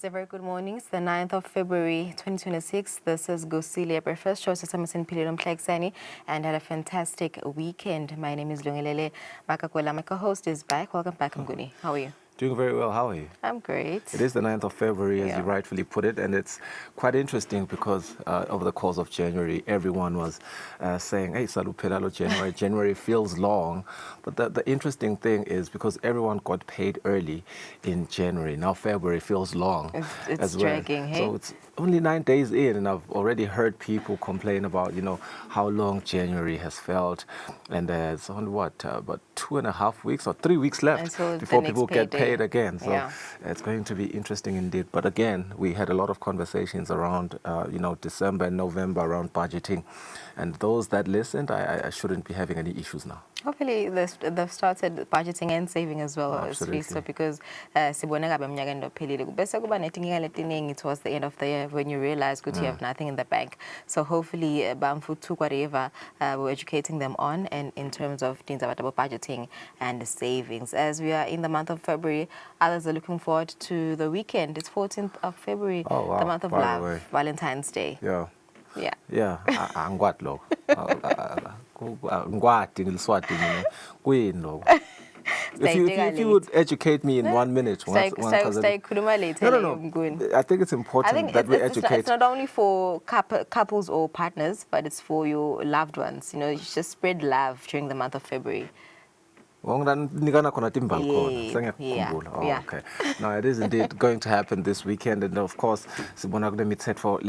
It's a very good morning. It's the 9th of February 2026. This is Kusile. Breakfast show Sesame Pililum Tlexani and had a fantastic weekend. My name is Lungelele Makakwela. My co-host is back. Welcome back, Nguni. How are you? Doing very well. How are you? I'm great. It is the 9th of February, as you rightfully put it, and it's quite interesting because over the course of January, everyone was saying, hey, Salupelalo January. January feels long. But the interesting thing is because everyone got paid early in January, now February feels long It's as well. dragging, hey? So it's only 9 days in, and I've already heard people complain about, how long January has felt. And there's only, about 2.5 weeks or 3 weeks left Until before people get payday. paid again. So it's going to be interesting indeed. But again, we had a lot of conversations around, December and November around budgeting. And those that listened, I shouldn't be having any issues now. Hopefully they've started budgeting and saving as well, Absolutely. because sibone ngabe eminyaka endophelile bese kuba netinkinga letiningi towards the end of the year when you realize that you have nothing in the bank. So hopefully bamfutu whatever we're educating them on, and in terms of things about budgeting and savings. As we are in the month of February, others are looking forward to the weekend. It's 14th of February, Oh, wow. the month of By the love, way. Valentine's Day. Yeah, angkwati lokho. Ngwati ngiliswati mina. Kuyini lokho? If you would educate me in 1 minute. No, I think it's important that we educate. It's not only for couples or partners, but it's for your loved ones. You just spread love during the month of February. Okay. Now it is indeed going to happen this weekend, and of course, I think the Central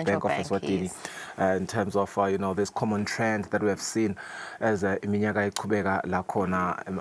Bank of Eswatini, in terms of this common trend that we have seen as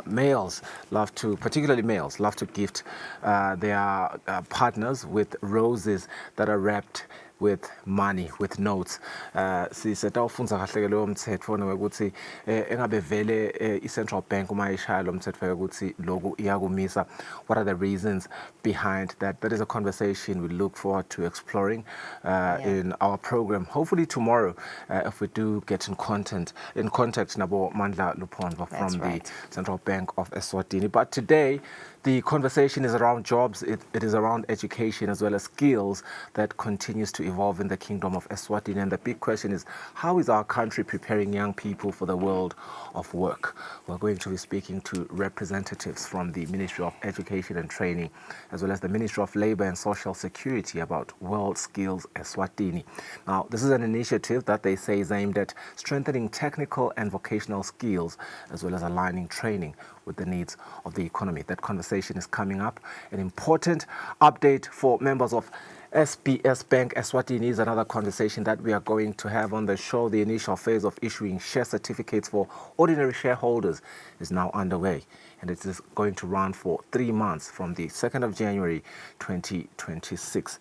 males love to, particularly males, love to gift their partners with roses that are wrapped with money, with notes. Sisetawufunza kahle ke lowo mthetho ukuthi engabe vele i-Central Bank uma ishaya lo mthetho ukuthi lokhu iyakumisa. What are the reasons behind that? That is a conversation we look forward to exploring in our program. Hopefully tomorrow, if we do get in contact nabo Mandla Luponva from the Central Bank of Eswatini. But today, the conversation is around jobs. It is around education as well as skills that continues to evolve in the Kingdom of Eswatini. And the big question is, how is our country preparing young people for the world of work? We're going to be speaking to representatives from the Ministry of Education and Training, as well as the Ministry of Labor and Social Security about World Skills Eswatini. Now, this is an initiative that they say is aimed at strengthening technical and vocational skills, as well as aligning training with the needs of the economy. That conversation is coming up. An important update for members of SBS Bank Eswatini is another conversation that we are going to have on the show. The initial phase of issuing share certificates for ordinary shareholders is now underway, and it is going to run for 3 months from the 2nd of January 2026.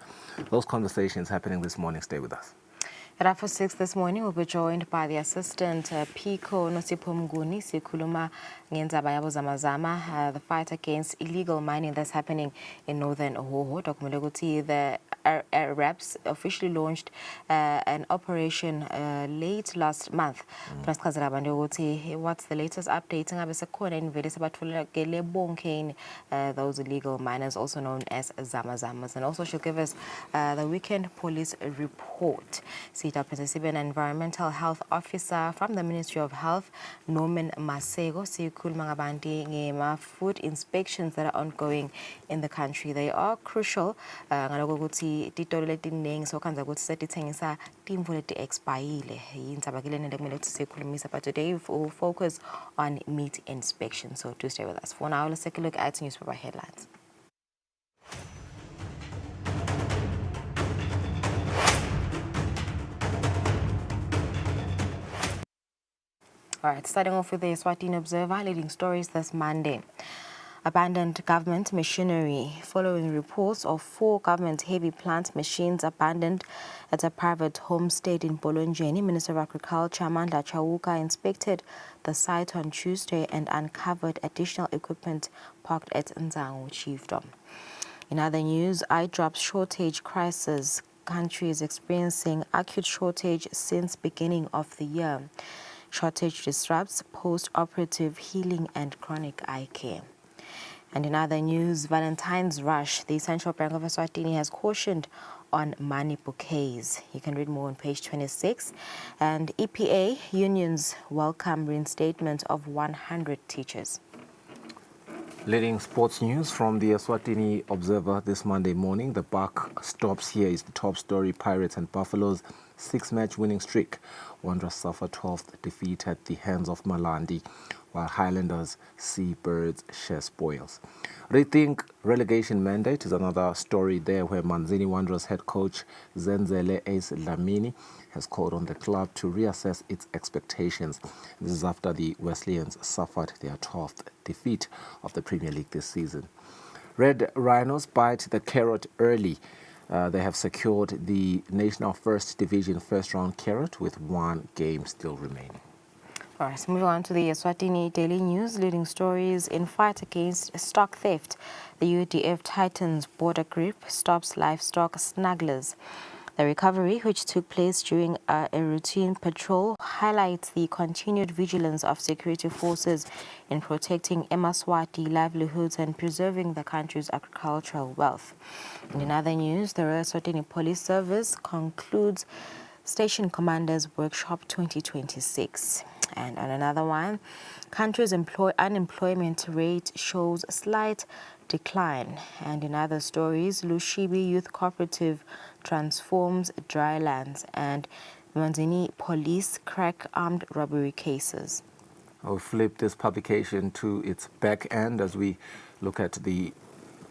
Those conversations happening this morning. Stay with us. At 6 this morning, we'll be joined by the Assistant Pico Nosipho Mnguni, sikhuluma ngendzaba yabo zamazama, the fight against illegal mining that's happening in northern Ohoho. Dokumele ukuthi the Arabs officially launched an operation late last month. What's the latest update? Those illegal miners, also known as zamazamas. And also she'll give us the weekend police report. An environmental health officer from the Ministry of Health, Norman Masego, food inspections that are ongoing in the country. They are crucial. But today we'll focus on meat inspection. So do stay with us. For now, let's take a look at newspaper headlines. All right, starting off with the Eswatini Observer, leading stories this Monday. Abandoned government machinery following reports of 4 government heavy plant machines abandoned at a private homestead in Bolonjeni. Minister of Agriculture Amandla Chauka inspected the site on Tuesday and uncovered additional equipment parked at Nzangu Chiefdom. In other news, eye drops shortage crisis. Country is experiencing acute shortage since beginning of the year. Shortage disrupts post-operative healing and chronic eye care. And in other news, Valentine's rush. The Central Bank of Eswatini has cautioned on money bouquets. You can read more on page 26. And EPA unions welcome reinstatement of 100 teachers. Leading sports news from the Eswatini Observer this Monday morning. The buck stops here is the top story. Pirates and Buffaloes 6-match winning streak. Wanderers suffer 12th defeat at the hands of Malandi, while Highlanders Seabirds share spoils. Rethink relegation mandate is another story there, where Manzini Wanderers head coach Zenzele Ace Lamini has called on the club to reassess its expectations. This is after the Wesleyans suffered their 12th defeat of the Premier League this season. Red Rhinos bite the carrot early. They have secured the National First Division first-round carrot with one game still remaining. All right, so moving on to the Eswatini Daily News, leading stories in fight against stock theft. The UDF tightens border grip, stops livestock smugglers. The recovery, which took place during a routine patrol, highlights the continued vigilance of security forces in protecting Eswatini livelihoods and preserving the country's agricultural wealth. And in other news, the Royal Eswatini Police Service concludes Station Commanders Workshop 2026. And on another one, country's unemployment rate shows a slight decline. And in other stories, Lushibi Youth Cooperative transforms drylands, and Manzini police crack armed robbery cases. I'll flip this publication to its back end as we look at the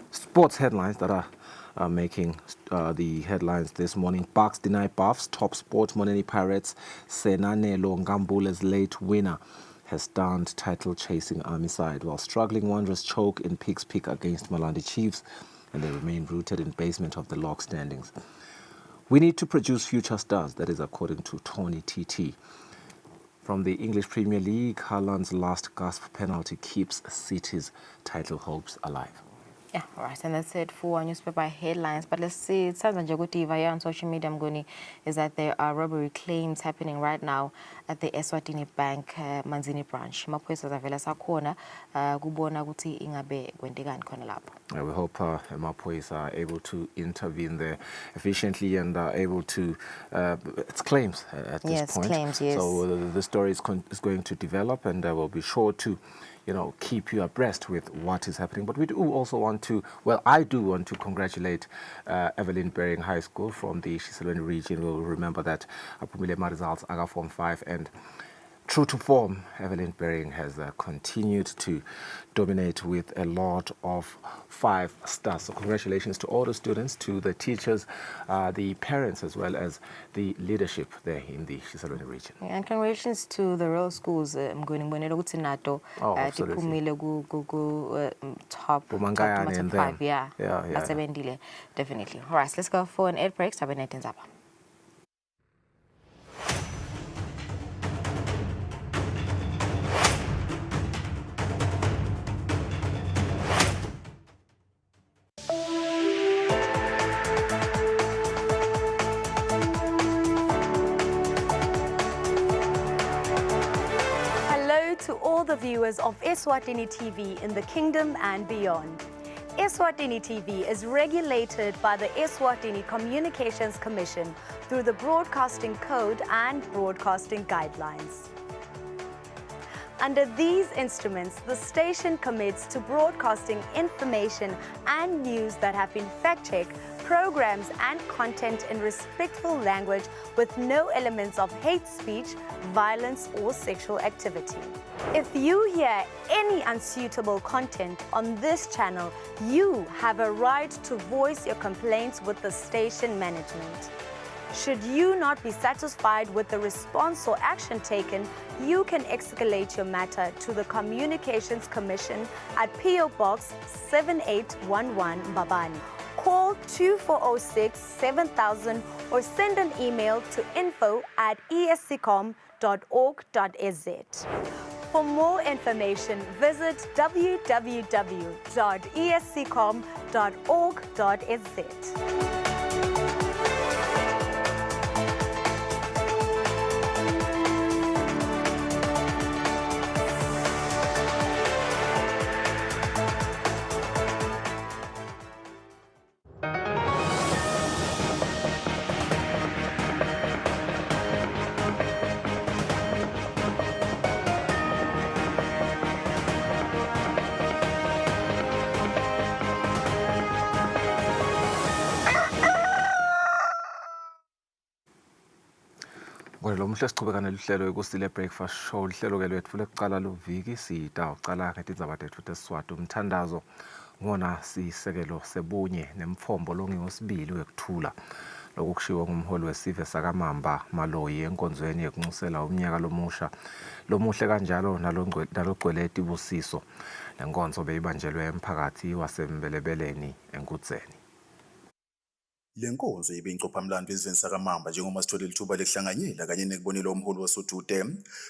sports headlines that are making the headlines this morning. Bucks deny buffs. Top sport Moneni Pirates Senanelo Ngambule's late winner has stunned title-chasing Army side, while struggling Wanderers choke in Pig's Peak against Malandi Chiefs, and they remain rooted in basement of the log standings. We need to produce future stars, that is according to Tony TT. From the English Premier League, Haaland's last gasp penalty keeps City's title hopes alive. Yeah, all right, and that's it for our newspaper headlines. But let's see, it sounds like via on social media, Mgoni, is that there are robbery claims happening right now at the Eswatini Bank Manzini branch. Maphoyisa zavela sakhona kubona ukuthi ingabe kwendekani khona lapho. We hope Maphoyisa are able to intervene there efficiently and are able to, it's claims at this point. Claims, yes. So the story is going to develop, and we'll be sure to keep you abreast with what is happening. But we do also want to, well, I do want to congratulate Evelyn Bering High School from the Kusile region. We'll remember that Apumile results are Form 5, and true to form, Evelyn Bering has continued to dominate with a lot of 5 stars. So congratulations to all the students, to the teachers, the parents, as well as the leadership there in the Kusile region. And congratulations to the rural schools. Top 5. Yeah. Definitely. All right, let's go for an ad break. To all the viewers of Eswatini TV in the kingdom and beyond. Eswatini TV is regulated by the Eswatini Communications Commission through the Broadcasting Code and Broadcasting Guidelines. Under these instruments, the station commits to broadcasting information and news that have been fact-checked, programs and content in respectful language with no elements of hate speech, violence or sexual activity. If you hear any unsuitable content on this channel, you have a right to voice your complaints with the station management. Should you not be satisfied with the response or action taken, you can escalate your matter to the Communications Commission at PO Box 7811 Babani. Call 2406 7000 or send an email to info@esccom.org.za. For more information, visit www.esccom.org.za. lo muhle sichubeka nelihlelo Kusile Breakfast Show lihlelo ke lethu lekuqala loviki sitawuqala ngetindzaba tethu tesiswati umthandazo ngona sisekelo sebunye nemfombo longeyosibili wekuthula lokushiwo ngumholi wesive sakamamba Maloyi enkonzweni yekunxusela umnyaka lomusha lomuhle kanjalo nalogcweleti busiso lenkonzo beyibanjelwe emphakathi wasembelebeleni enkudzeni. Lenkonzo ibincophamlando ezweni sakamamba njengoba sithole lithuba lekuhlanganyela kanye nekubonela umholi wasodude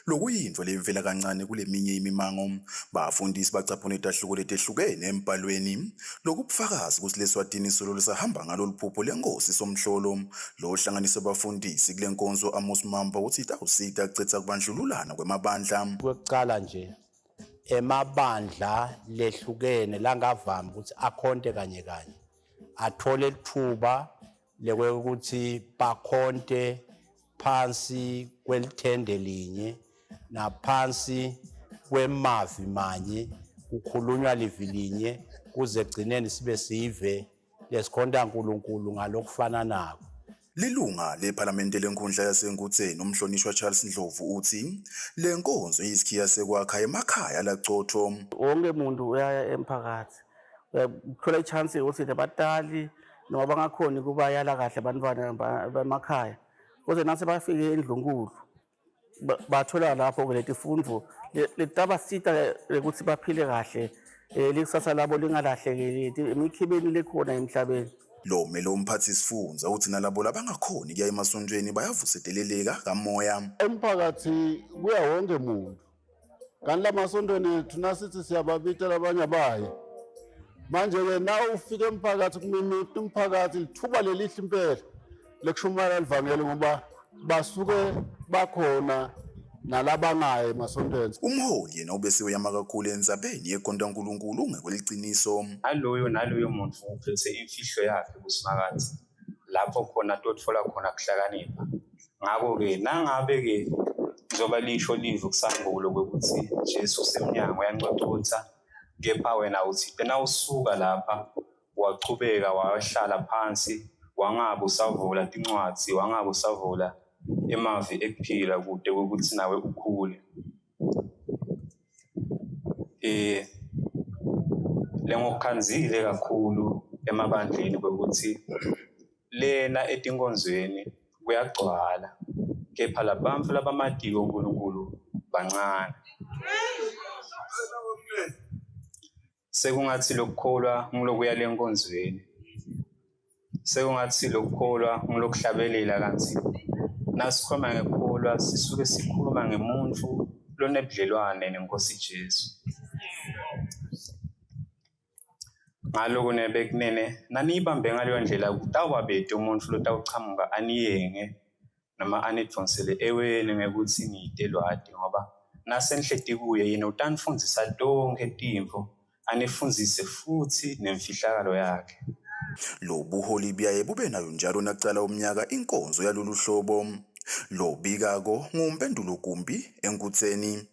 lokuyinto lemvela kancane kuleminye imimango bafundisi bacaphuna itahluko letehlukene embhalweni lokubufakazi ukuthi leSwatini solo lisahamba ngaloluphupho lenkosi somhlolo lo hlanganisa abafundisi kule nkonzo Amos Mamba uthi itawusita kucetha kubandlululana kwemabandla kwekuqala nje emabandla lehlukene langavama ukuthi akhonte kanye kanye athole ithuba lekuthi bakhonte phansi kwelithende linye naphansi kwemavi manye kukhulunywa livi linye kuze gcineni sibe sive lesikhonta uNkulunkulu ngalokufana nako. Lilunga lePhalamende lenkundla yasenkudzeni umhlonishwa Charles Ndlovu uthi lenkonzo yisikhiya sekwakha emakhaya lacotho. Wonke umuntu uyaya emphakathi uthola ichance ukuthi nabatali noma bangakhoni kubayala kahle abantwana bemakhaya kuze nase bafike endlunkulu bathola lapho leti fundo letabasita ukuthi baphile kahle lekusasa labo lingalahlekeli emikhibeni lekhona emhlabeni. Lo melo umphathi sifunza uthi nalabo labangakhoni kuya emasontweni bayavuseteleleka kamoya. Emphakathi kuya wonke umuntu kanti lamasontweni thina sithi siyababita labanye abaye manje ke na ufike emphakathi kumimiti umphakathi lithuba lelihle impela lekushumayela livangeli ngoba basuke bakhona nalabangaye emasontweni. Umholi yena ubesiwe yama kakhulu enzabeni yekhonta uNkulunkulu ngekweliciniso. Naloyo muntu uphethe imfihlo yakhe kusimakazi lapho khona totfola khona kuhlakanipha ngako ke nangabe ke njoba lisho livu kusangulo ukuthi Jesu semnyango yancocotha kepha wena uthi tena usuka lapha wachubeka wahlala phansi wangabe usavula tincwadzi wangabe usavula emavi ekuphila kude ukuthi nawe ukhule. Lengokukhanzile kakhulu emabandleni ukuthi lena etinkonzweni kuyagcwala kepha labantu labamatiko uNkulunkulu bancane. Sekungathi lokukholwa ngilokuya lenkonzweni sekungathi lokukholwa ngilokuhlabelela kanti nasikhuluma ngekukholwa sisuke sikhuluma ngemuntu lonebudlelwane nenkosi Jesu. Ngaloko nebekunene nanibambe ngaleyo ndlela kutawabethe umuntu lotawuchamuka aniyenge noma anidonsele eweni ngekuthi niyitelwadi ngoba nasenhleti kuye yena utanifundzisa tonke timvo anifundzise futhi nemfihlakalo yakhe. Lo buholi biyaye bube nayo njalo nacala umnyaka inkonzo yalolu hlobo lo bikako ngumpendulo kumbi enkudzeni.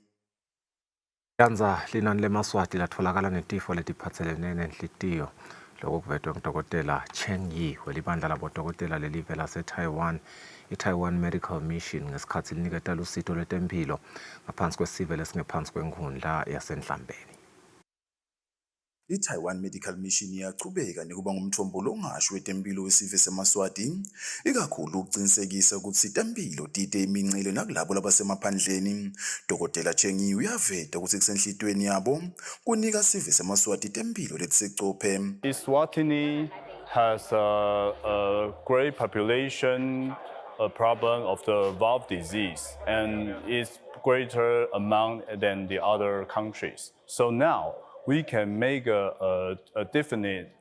Kanza linani lemaswati latfolakala netifo letiphatselene nenhlitiyo lokho kuvetwe ngudokotela Cheng Yi welibandla labodokotela lelive lase-Taiwan i-Taiwan Medical Mission ngesikhathi liniketa lusito lwetemphilo ngaphansi kwesive lesingephansi kwenkundla yasenhlambeni. I-Taiwan Medical Mission iyachubeka nekuba ngumthombo longasho wetempilo wesive semaswati ikakhulu ukuqinisekisa ukuthi itempilo tite imincele nakulabo labasemaphandleni. Dokotela Chengi uyaveta ukuthi kusenhlitweni yabo kunika sive semaswati itempilo letisecophe. Eswatini has a great population problem of the valve disease and is greater among than the other countries. So now we can make a definite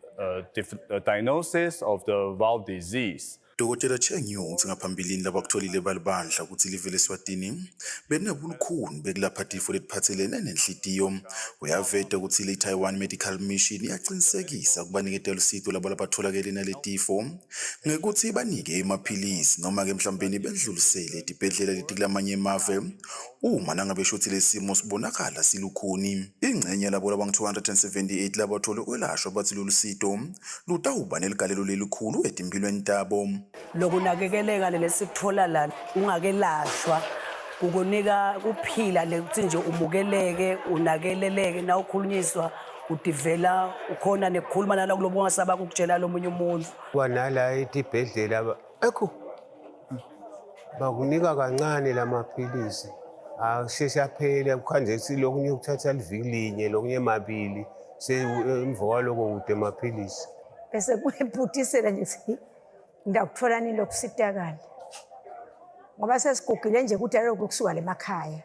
diagnosis of the valve disease. Dokotela Chengi uthi ngaphambilini labakutholile balibandla ukuthi live leSwatini benebulukhuni bekulapha tifo letiphatselene nenhlitiyo. Uyaveta ukuthi i-Taiwan Medical Mission iyaqinisekisa kubaniketela usito labo labatholakele naletifo ngekuthi banike emaphilisi noma ke mhlawumbe bendlulisele etibhedlela leti kulamanye emave Uma nangabe shuthi lesimo sibonakala silukhuni, ingcenye labo labangu-278 labathola ukwelashwa bathi lolu sito lutawuba neligalelo lelikhulu etimpilweni tabo. Lokunakekeleka lesikuthola la ungakelashwa kukunika kuphila lekuthi nje umukeleke unakeleleke na ukhulunyiswa udivela ukhona nekukhuluma nala kulobo ungasaba ukutshela lomunye umuntu. Kwanala etibhedlela bakunika kancane lamaphilisi asheshe aphele kukhanje silokunye ukuthatha liviki linye lokunye mabili emva kwaloko kude amaphilisi bese kuyibhuthisela nje ngakuthola nini lokusitakala ngoba sesigugile nje ukuthi alo kusuka lemakhaya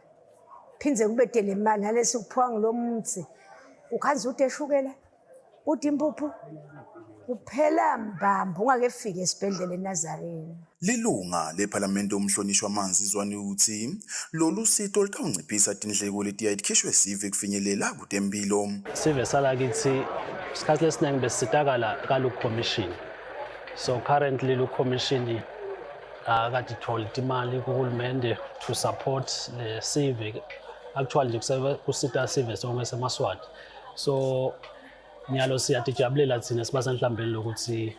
phinze kubedele imali nalesi kuphiwa ngilomzi ukhanza uthi eshukela uthi impuphu kuphela mbamba ungakefika esibhedlela eNazarene. Lilunga lephalamende umhlonishwa Manzizwane uthi lolu sito litawunciphisa tindleko letiya likhishwe sive kufinyelela kutempilo. Sive salakithi isikhathi lesiningi besitakala kalu commission. So currently lu commission akade ithola imali kuhulumende to support le sive. Actually nje kusita sive sonke semaswati. So nyalo siyatijabulela thina sibasanhlambeni lokuthi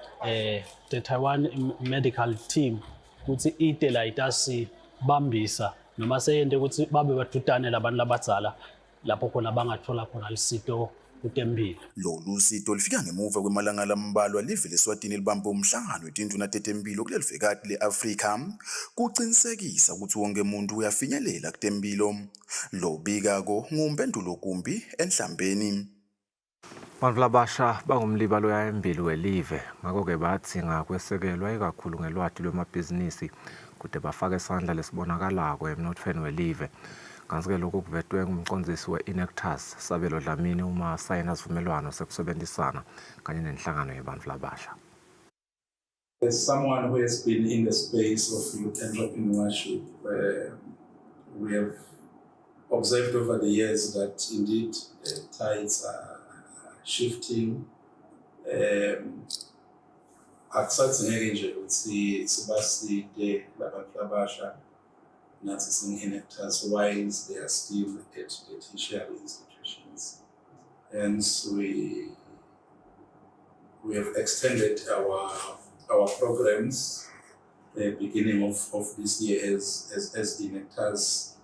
the Taiwan medical team ukuthi ite la itasi bambisa noma seyende ukuthi babe badudane labantu labadzala lapho khona bangathola khona lisito kutempilo. Lolu sito lifika ngemuva kwemalanga lambalwa livele Eswatini libambe umhlangano wetinduna tetempilo kuleli vekati le-Afrika kuqinisekisa ukuthi wonke umuntu uyafinyelela kutempilo. Lobikako ngumpendulo kumbi enhlambeni. Bantu labasha bangumlibalo yayembili welive ngakho-ke badzinga kwesekelwa ikakhulu ngelwati lwemabhizinisi kude bafake isandla lesibonakalako emnothweni welive. Kanti-ke lokhu kuvetwe ngumcondzisi we-Inactus Sabelo Dlamini uma sayina sivumelwano sekusebenzisana kanye nenhlangano yebantu labasha. As someone who has been in the space of youth entrepreneurship, we have observed over the years that indeed the tides are shifting. Akusathingeke nje ukuthi sibaside labantu labasha nathi singe-Inactus whilst they are still at the tertiary institutions. Hence we have extended our programs beginning of this year as the Inactus.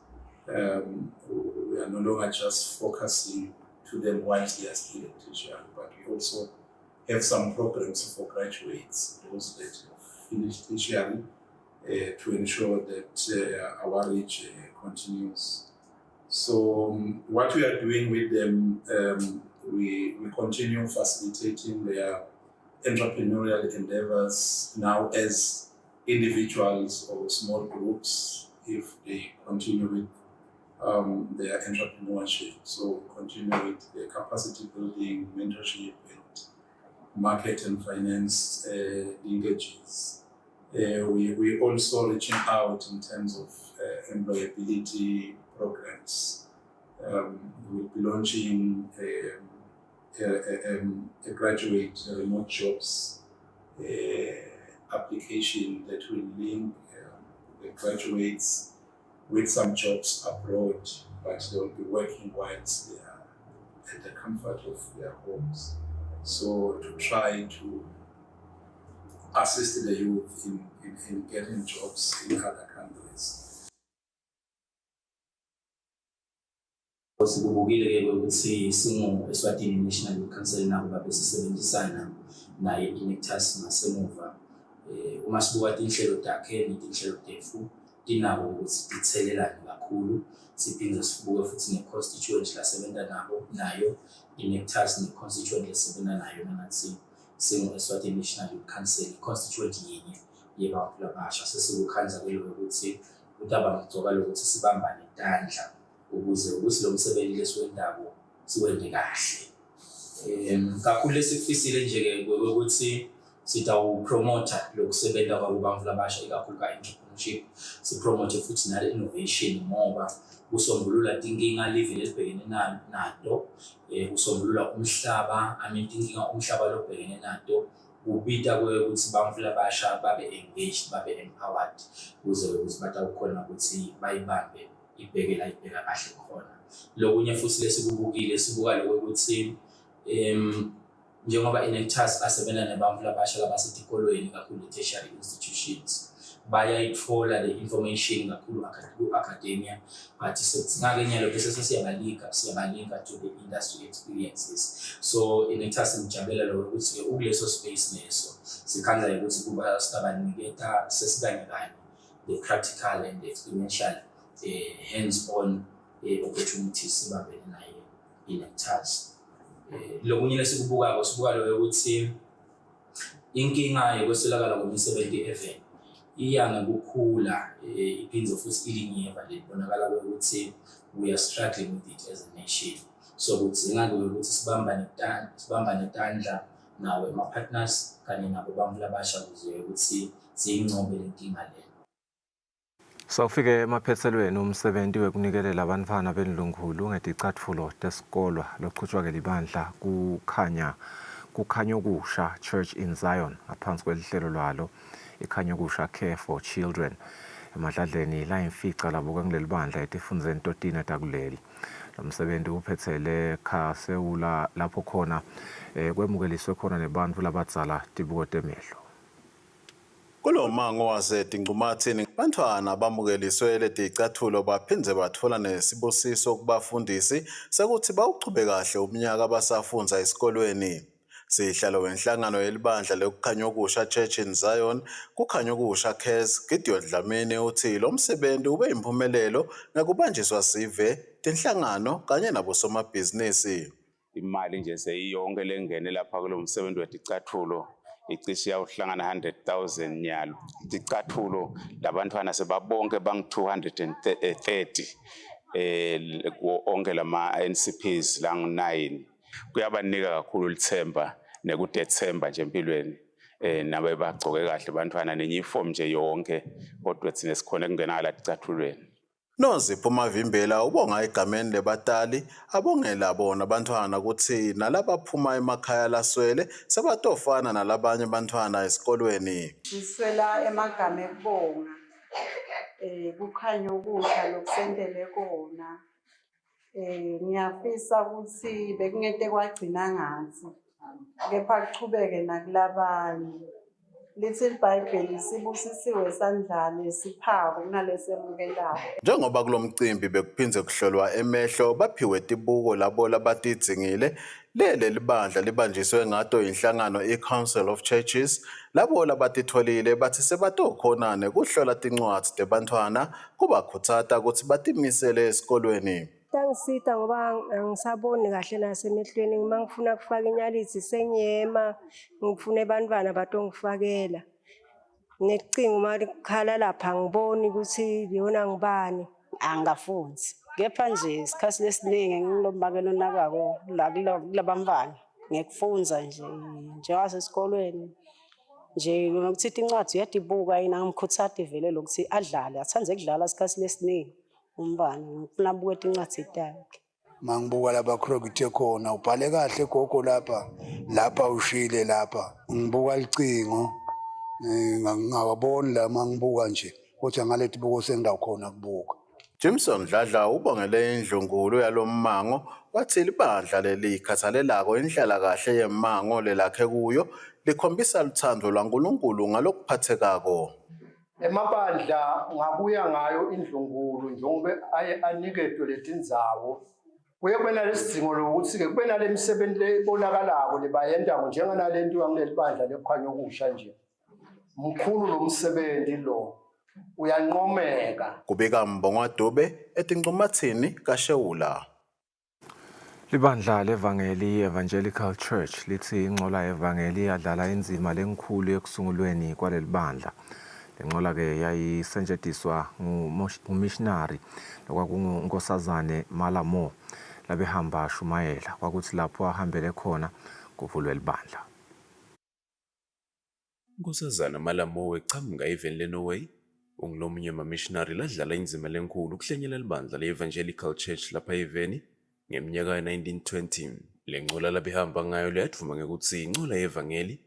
We are no longer just focusing to them whilst they are still at tertiary, but we also have some programs for graduates, those that have finished tertiary, to ensure that our reach continues. So what we are doing with them, we continue facilitating their entrepreneurial endeavors now as individuals or small groups if they continue with their entrepreneurship. So continue with the capacity building, mentorship, and market and finance linkages. We also reaching out in terms of employability programs. We'll be launching a graduate remote jobs application that will link the graduates with some jobs abroad, but they'll be working whilst they are at the comfort of their homes. So to try to assist the youth in getting jobs in other countries. Sikubukile-ke ukuthi singu-Eswatini National Youth Council nabo babe sisebenzisana naye i-Inactus ngasemuva. Uma sibuka inhlelo takhe nezinhlelo zethu dinako ukuthi dithelelane kakhulu. Siphinde sibuke futhi ne-constituent lasebenza nabo nayo i-Inactus ne-constituent lasebenza nayo nathi singu-Eswatini National Youth Council constituent yinye yebantu labasha sesikukhanza kwelo ukuthi utabamgcoka lokuthi sibambane intandla ukuze lo msebenzi lesiwendako siwende kahle. Kakhulu esikufisile nje-ke ukuthi sitawupromote lokusebenza kwabantu labasha ikakhulu ka-entrepreneurship, sipromote futhi nale innovation ngoba kusombulula inkinga living esibhekene nato, kusombulula umhlaba, inkinga umhlaba lobhekene nato, ubita ukuthi bantu labasha babe engaged, babe empowered ukuze batawukhona ukuthi bayibambe ibheke la ibheka kahle khona. Lokunye futhi lesikubukile sibuka lokuthi njengoba iNectas asebenza nabantu labasha labasetikolweni kakhulu tertiary institutions bayayithola le information kakhulu ku-academia but singake lokho siyabalinka to the industry experiences. So iNectas ngijabulela lokho ukuthi ukuleso space leso sikhanza ukuthi kuba sibaniketa sesikanye the practical and the experiential hands-on opportunities sibambene naye iNectas. Lokunye lesikubuka lo ukuthi inkinga yokweswelakala kwemisebenzi even iyanga kukhula iphindze futhi ilinyeva lebonakala ukuthi we are struggling with it as a nation. So kudzinga ukuthi sibambane tandla nawe ama-partners kanye nabo bantu labasha ukuze ukuthi siyinqobe le nkinga le. Sawufike emaphethelweni umsebenzi wekunikelela abantwana benhlungulu ngeticatfulo tesikolwa loqhutshwa-ke libandla kukhanya okusha Church in Zion ngaphansi kwelihlelo lwalo ikhanya okusha Care for Children emadladleni la imfica labuka kuleli bandla etifundeni 13 takuleli. Lo msebenzi uphethele khasewula lapho khona kwemukeliswe khona nebantu labadzala tibuko temehlo. Kulo mango waseDingcumathini bantwana bamukeliswe leticathulo baphindze bathola nesibusiso kubafundisi sekuthi bawuchube kahle umnyaka abasafundza esikolweni. Sihlalo wenhlangano yelibandla lokukhanya okusha Church in Zion kukhanya okusha Cares Gideon Dlamini uthi lo msebenzi ube impumelelo ngakubanjiswa sive tinhlangano kanye nabosomabhizinisi. Imali nje seyiyonke lengene lapha kulo msebenzi weticathulo icishe yawuhlangana 100,000 nyalo. Ticathulo labantwana sebabonke bang230 onke lama NCPs lang9 kuyabanika kakhulu lithemba nekudethemba nje empilweni nabe bagcoke kahle bantwana neuniform nje yonke kodwa thina sikhona kungena la ticathulweni. Nozipho Mavimbela ubonga igameni lebatali abongela bona abantwana ukuthi nalabaphuma emakhaya laswele sebatofana nalabanye abantwana esikolweni. Siswela emagama ekubonga kukhanya okusha lokusendele kona. Ngiyafisa ukuthi bekungete kwagcina ngathi kepha kuchubeke nakulabanye. Lithi iBhayibheli sibusisiwe sandlane siphako kunalesemukelayo. Njengoba kulo mcimbi bekuphindze kuhlolwa emehlo baphiwe tibuko labo labatidzingile lele libandla libanjiswe ngato inhlangano i-Council of Churches labo labatitfolile bathi sebatokhonane kuhlola tincwadzi tebantwana kubakhutsata ukuthi batimisele esikolweni. Tangisita ngoba angisaboni kahle nasemehlweni ngifuna kufaka inyalithi senyema ngifuna abantwana batongifakela necingo mali kukhala lapha ngiboni ukuthi liyona ngibani angafundzi kepha nje isikhathi lesiningi ngilombakelo nakako labantwana ngekufundza nje njengasesikolweni nje nokuthi incwadi uyadibuka yina ngimkhutsata ivele lokuthi adlale athandze kudlala isikhathi lesiningi umbani ngifuna buke incwadi takhe. Mangibuka lapha krokithe khona ubhale kahle gogo lapha ushile lapha ngibuka licingo ngingawaboni la mangibuka nje kodwa ngalethi buko sengidawukhona kubuka. Jimson Dladla ubongele indlungulu yalommango wathi libandla lelikhathalelako inhlala kahle yemango lelakhe kuyo likhombisa luthando lwaNkulunkulu ngalokuphathekako. Emabandla ngabuya ngayo indlungulu njengoba anikedwe letindzawo kuye kuba nalesidzingo lokuthi ke kube nalemisebenzi lebonakalako lebayenda njenganalento yangileli bandla lekukhanya okusha nje mkhulu lo msebenzi lo uyanqomeka. Kubika Mbongwa Dube eDingcumathini kaShewula. Libandla levangeli Evangelical Church lithi inqola evangeli yadlala inzima lenkhulu ekusungulweni kwaleli bandla. Lenqola ke yayisetshenziswa ngumissionary lokwakungunkosazane Malamo labehamba shumayela kwakuthi lapho ahambele khona kuvulwe libandla. Nkosazana Malamo weqhamuka even leNorway ungilomunye missionary ladlala inzima lenkulu ukuhlenyela libandla le-Evangelical Church lapha eveni ngeminyaka ye-1920. Lenqola labehamba ngayo leyadvuma ngekuthi inqola yevangeli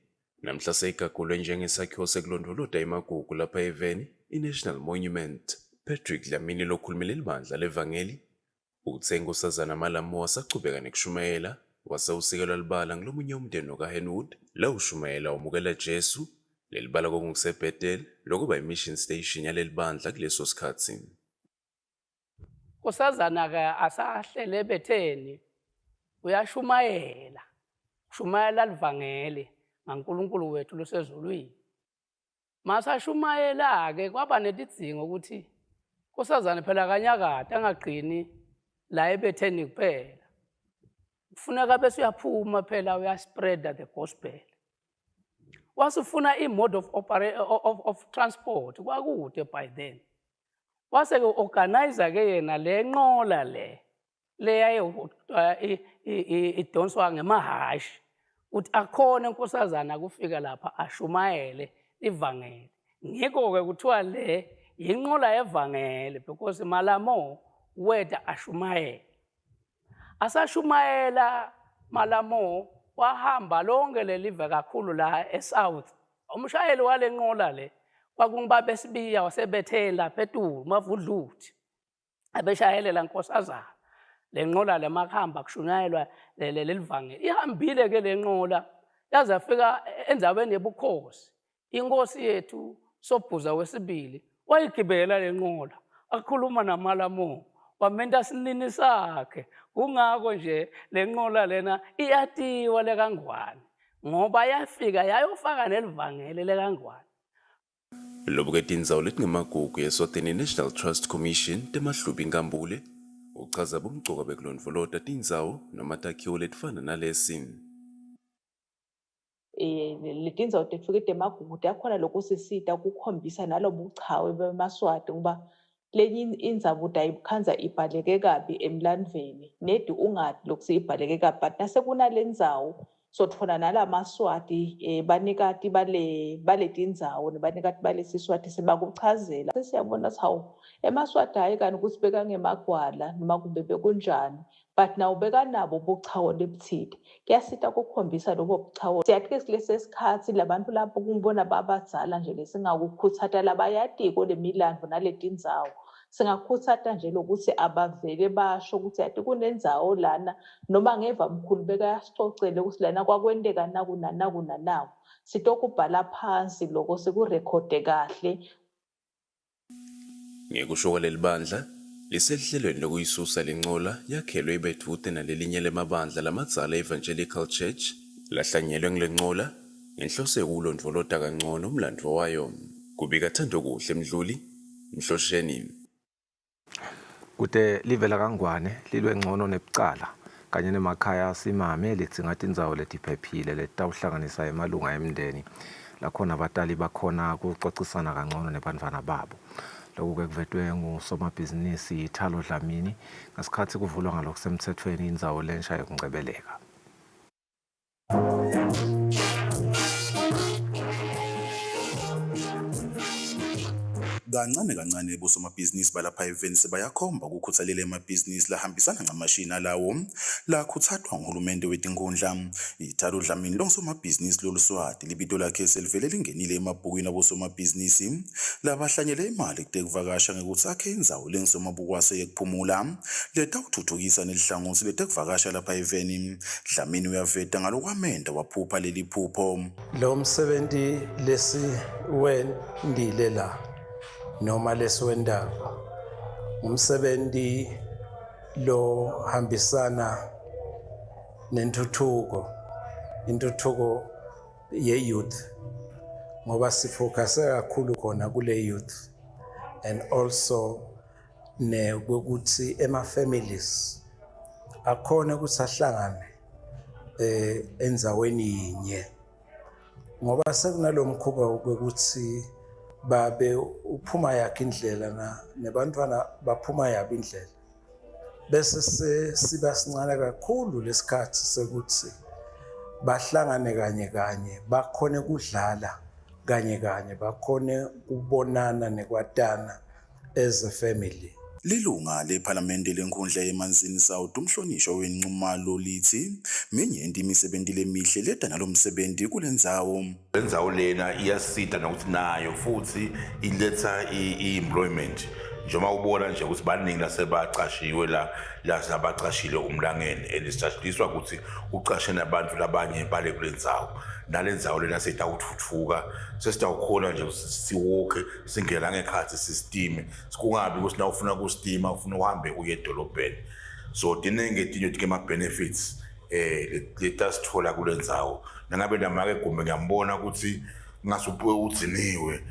namhla seyigagulwe njengesakhiwo sekulondoloda emagugu lapha eveni i-National Monument. Patrick Dlamini lokhulumela ibandla levangeli uthe inkosazana Malamo wasachubeka nekushumayela wase usikelwa libala ngelomunye umndeni kaHenwood la ushumayela wamukela Jesu lelibala kokunguseBethel lokuba imission station yaleli bandla kuleso sikhathi. Kusazana ke asahlele ebetheni uyashumayela shumayela livangeli ngaNkulunkulu wethu losezulwini masashumayela ke kwaba netidzingo ukuthi kusazana phela kanyakade angaqini la ebetheni kuphela kufuneka bese uyaphuma phela uyaspreada the gospel wasifuna i-mode of transport kwakude by then wase ke organizer ke yena le nqola le yaye idonswa ngemahashi uthi akhona inkosazana kufika lapha ashumayele ivangeli ngiko ke kuthiwa le inqola yevangeli because Malamo weda ashumayela asashumayela Malamo wahamba lonke lelive kakhulu la eSouth umshayeli wale nqola le kwakungibaba esibiya wasebethela phezulu mavudluthi abeshayelela inkosazana le nqola lemakhamba kushunyayelwa lelivangeli ihambile ke le nqola yaze afika endaweni yebukhosi inkosi yethu Sobhuza wesibili wayigibela le nqola akhuluma naMalamo wamenta sinini sakhe kungako nje le nqola lena iyatiwa leKangwane ngoba yafika yayofaka nelivangeli leKangwane. Lobuke tindzawo letingemagugu yeSwatini National Trust Commission temahlubi Nkambule uchaza bumcoka bekulondvolota tindzawo noma takhiwo letifana nalesi. Letindzawo tetfike temagugu takhona lokusisita kukhombisa nalobuchawe bemaswati ngoba lenye indzawo utayikhanza ibhaleke kabi emlandvweni nedi ungati lokusibhaleke kabi but nasekunalendzawo sotfona nalamaswati banikati baletindzawo nebanikati balesiswati sebakuchazela sesiyabona hawu emaswati hayi kanti ukuthi beka ngemagwala noma kube bekunjani but nawo beka nabo buchawo lebuthide kuyasita kukhombisa lobo buchawo siyathi ke kulesi sikhathi labantu lapho kumbona babadzala nje lesingakukhutsata labayatiko lemilandvo naletindzawo singakhutsata nje lokuthi abavele basho ukuthi yathi kunendzawo lana noma ngeva mkhulu bekayasicocela ukuthi lana kwakwendeka naku sitokubhala phansi lokho sekurekhode kahle. Ngekusho kwaleli bandla lisehlelweni lokuyisusa lenqola yakhelwe ibethude nalelinye lemabandla lamadzala Evangelical Church lahlanyelwe ngelenqola ngenhloso yokulondvolota kangcono umlandvo wayo. Kubika Thando Kuhle Mdluli, Mhlosheni. Kute live laKangwane lilwe ngcono nebucala kanye nemakhaya asimame lidzinga tindzawo letiphephile letawuhlanganisa emalunga emndeni lakhona abatali bakhona kucocisana kangcono nebantfwana babo. Lokhu ke kuvetwe ngusomabhizinisi Thalo Dlamini ngasikhathi kuvulwa ngalokusemthethweni indzawo lensha yokuncebeleka. Kancane kancane bosomabhizinisi balapha eVenice bayakhomba ukukhuthalela emabhizinisi lahambisana ngamashini alawo la kuthathwa nguhulumende wetinkundla. Ithalo Dlamini longusomabhizinisi loluswati libito lakhe selivele lingenile emabhukwini abosomabhizinisi labahlanyele imali kutekuvakasha ngekuthi akhe indzawo lengisomabukwase yekuphumula letawuthuthukisa nelihlangothi letekuvakasha lapha eVeni. Dlamini uyaveta ngalokwamenda waphupha leli phupho. Lo msebenzi lesiwendile la noma lesiwendaba umsebenzi lo hambisana nentuthuko intuthuko ye-youth ngoba sifocuse kakhulu khona kule youth and also nekuthi ema-families akhona ukuthi ahlangane endzaweni yinye ngoba sekunalo mkhuba ukuthi babe uphuma yakhe indlela nebantwana baphuma yabo indlela bese siba sincane kakhulu lesikhathi sekuthi bahlangane kanye bakhone kudlala kanye bakhone kubonana nekwatana as a family. Lilunga lePhalamende lenkundla yeManzini South umhlonishwa weNcumalo lithi minyenti imisebenzi lemihle leda nalomsebenzi kulendzawo. Lendzawo lena iyasita nokuthi nayo futhi iletha i-employment njengoba ubona nje ukuthi baningi lasebaqashiwe la sabaqashile umlangeni elisijaliswa ukuthi uqashe nabantu labanye bale kulendzawo nalendzawo lena seyitawuthuthuka sesitawukhona nje siwokhe singena ngekhathi sistime sikungabi ukuthi na ufuna kustima ufuna uhambe uye edolobheni so dinenge tinyo tike ma benefits letasithola kulendzawo nangabe namake gombe ngiyambona ukuthi ngasuphe udziniwe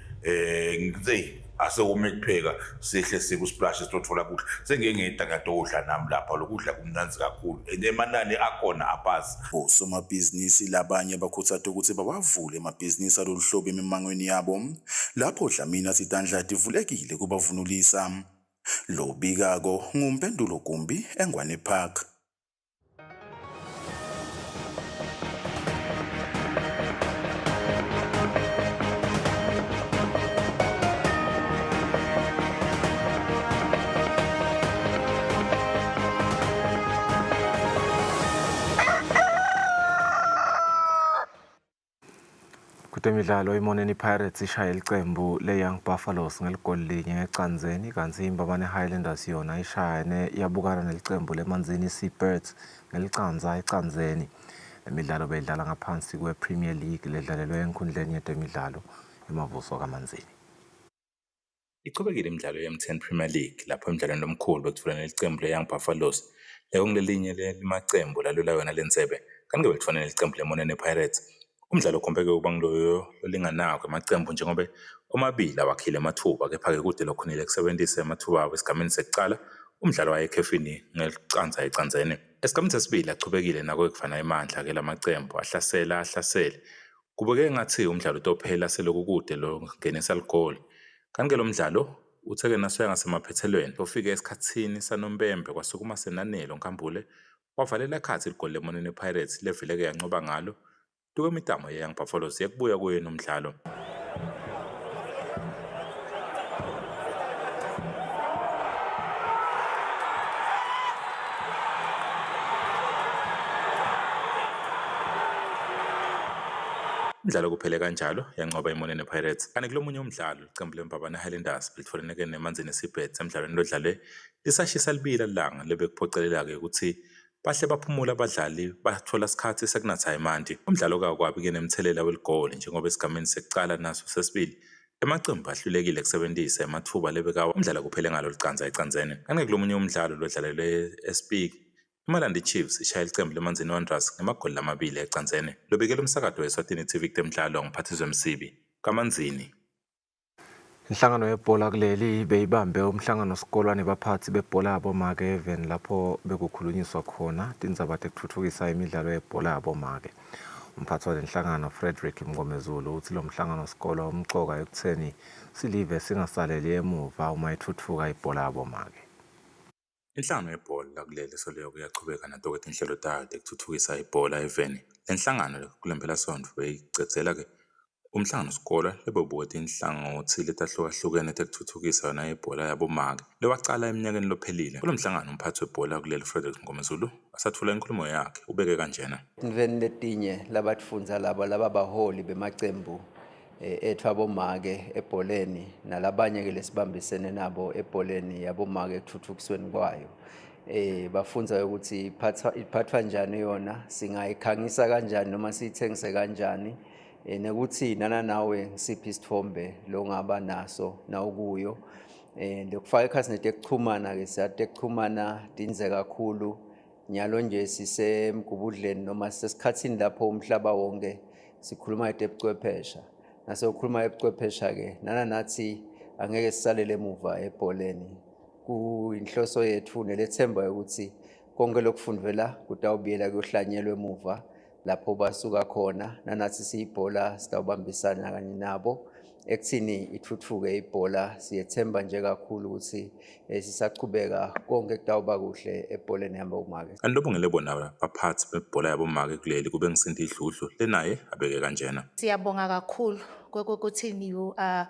ngithi ase uma kupheka sihle sikusplash sitothola kudla sengengeda ngatodla nami lapha lokudla kumnanzi kakhulu emanani akhona apasi osomabhizinisi labanye bakhuthaza ukuthi bawavule amabhizinisi aloluhlobo emimangweni yabo lapho Dlamini Sitandla ivulekile kubavunulisa lo bikako ngumpendulo kumbi eNgwane Park. Kutemidlalo iMoneni Pirates ishaya iqembu leYoung Buffaloes ngeligoli linye ecanzeni kanti iMbabane Highlanders yona ishayane yabukana neliqembu leManzini Seabirds ngelicanza ecanzeni. Imidlalo beyidlala ngaphansi kwePremier League ledlalelwe enkundleni yetemidlalo emavuso kaManzini. Ichubekile imidlalo ye-M10 Premier League lapho emidlalweni omkhulu bekutfolana nelicembu leYoung Buffaloes lekungelinye lemacembu lalula yona lensebe kanti bekutfolana nelicembu leMoneni Pirates. Umdlalo khombeke ukuba ngiloyo lolinganako emacembu njengoba omabili awakhile amathuba kepha-ke kude lokhonile kusebenzisa amathuba abo esigameni sekucala umdlalo wayekhefini ngelicanza ecanzeni. Esigameni sesibili achubekile nako ekufana emandla-ke lamacembu ahlasele kubeke ngathi umdlalo utophela seloku kude lo ngenisa ligoli kanti-ke lo mdlalo uthe-ke nasoya ngasemaphethelweni ofike esikhathini sanombembe kwasukuma senanelo Nkambule wavalela khathi iligoli leMoneni Pirates levele-ke yancoba ngalo duke imitamo yeYoung Buffaloes yekubuya kuye nomdlalo. Umdlalo kuphele kanjalo yancoba iMoneni Pirates kanti kulomunye umdlalo iqembu leMbabane Highlanders belitholeneke neManzini Seabirds emdlalweni lodlalwe lisashisa libila ilanga lebekuphocelela-ke ukuthi bahle baphumula abadlali bathola isikhathi sekunatha imandi. Umdlalo kakwabi-ke nemthelela weligoli njengoba esigameni sekucala naso sesibili emacembu ahlulekile kusebenzisa amathuba lebekawo umdlalo kuphele ngalo licanza ecanzeni. Kanti kulomunye umdlalo lodlalelwe eSpeak iMalandi Chiefs ishaya ilicembu leManzini Wanderers ngemagoli lamabili ecanzeni. Lobekele umsakazo weSwatini TV kutemidlalo ngiphathizwe Msibi kaManzini. Inhlangano yebhola kuleli beyibambe umhlangano sikolwane baphathi bebhola abomake even lapho bekukhulunyiswa khona tindzaba tekuthuthukisa imidlalo yebhola abomake. Umphathi walenhlangano Frederick Mngomezulu uthi lo mhlangano sikolo umcoka ekutheni silive singasaleli emuva uma ithuthuka ibhola abomake. Inhlangano yebhola kuleli soleyo kuyachubeka nato inhlelo tayo tekuthuthukisa ibhola eveni. Lenhlangano kulempelasonto beyicedzela-ke umhlangano sikolo lebebukete inhlangothi letahlukahlukene tekuthuthukisa yona ibhola yabomake lewacala eminyakeni lophelile. Kulo mhlangano umphathi webhola kuleli Frederick Mngomezulu asathula inkulumo yakhe ubeke kanjena. Niveni letinye labatfundza laba baholi bemacembu ethu abomake ebholeni nalabanye-ke lesibambisene nabo ebholeni yabomake ekuthuthukisweni kwayo. Bafunza ukuthi iphathwa njani yona, singayikhangisa kanjani noma siyithengise kanjani nekuthi nawe ngisiphi isithombe lo ngaba naso nawukuyo. Lokufaka ekhasini tekuchumana-ke siyatekuchumana tinze kakhulu nyalo nje sisemgubudleni noma sisesikhathini lapho umhlaba wonke sikhuluma ebuchwephesha. Nasokhuluma ebuchwephesha-ke nathi angeke sisalele emuva ebholeni. Kuyinhloso yethu nelethemba ukuthi konke lokufundvela kutawubuyela kuyohlanyelwa emuva lapho basuka khona nathi siyibhola sitawubambisana kanye nabo ekuthini ithuthuke ibhola. Siyethemba nje kakhulu ukuthi sisaqhubeka konke kutawuba kuhle ebholeni yabomake. Kanti lobongele bona baphathi bebhola yabomake kuleli kube ngisinto idluhlu lenaye abeke kanjena. Siyabonga kakhulu kokuthi you are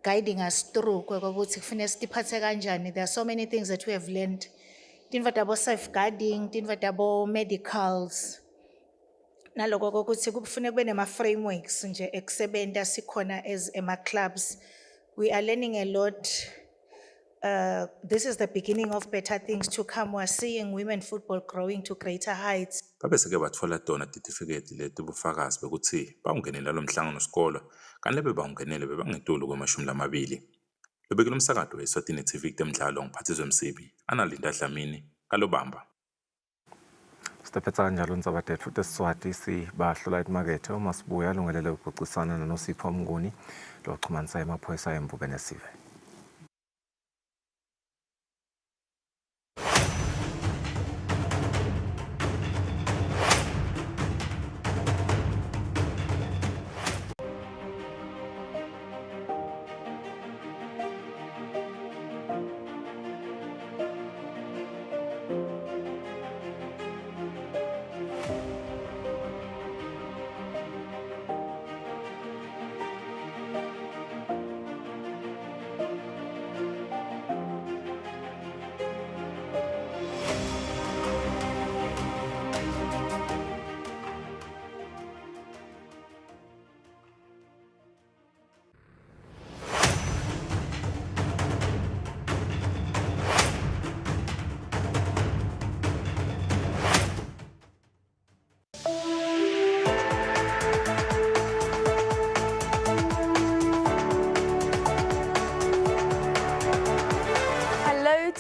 guiding us through kokuthi kufanele siphathe kanjani. There are so many things that we have learned. Tinva tabo safeguarding, tinva tabo medicals. Naloko kokuthi kufanele kube nema frameworks nje ekusebenta sikhona as ema clubs. We are learning a lot this is the beginning of better things to come. We're seeing women football growing to greater heights. Babeseke batfola tona titifiketi letibufakazi bekuthi bawungenela lo mhlangano sikolo kanti lebe bawungenele bebangetulu kwema-20. Lobekile umsakato we-Eswatini TV kutemidlalo ngiphathizwe Msibi, Analinda Dlamini, kalobamba. Sitaphetsa kanjalo ndzaba futhi Eswati sibahlola etimakethe uma sibuya lungelele ukuxoxisana noSipho Mnguni lochumanisa emaphoyisa embubene esive.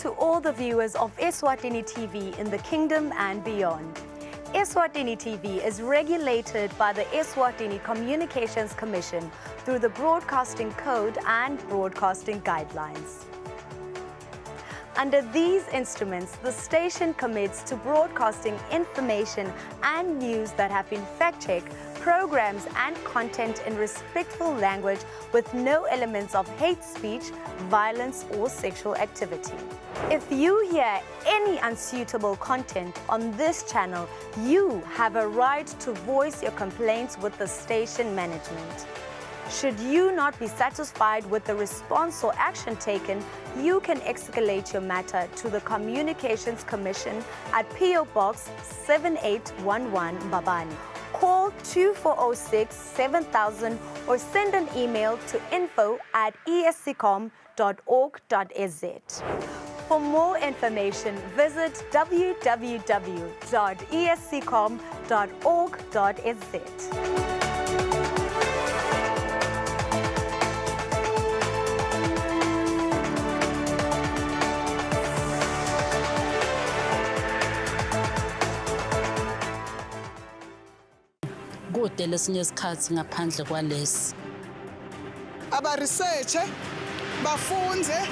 To all the viewers of Eswatini TV in the kingdom and beyond. Eswatini TV is regulated by the Eswatini Communications Commission through the Broadcasting Code and Broadcasting Guidelines. Under these instruments, the station commits to broadcasting information and news that have been fact-checked, programs and content in respectful language with no elements of hate speech, violence or sexual activity. If you hear any unsuitable content on this channel, you have a right to voice your complaints with the station management. Should you not be satisfied with the response or action taken, you can escalate your matter to the Communications Commission at PO Box 7811 Babani. Call 2406 7000 or send an email to info@esccom.org.za. For more information, visit www.esccom.org.za. Kude lesinye isikhathi ngaphandle kwalesi. Aba research bafunze.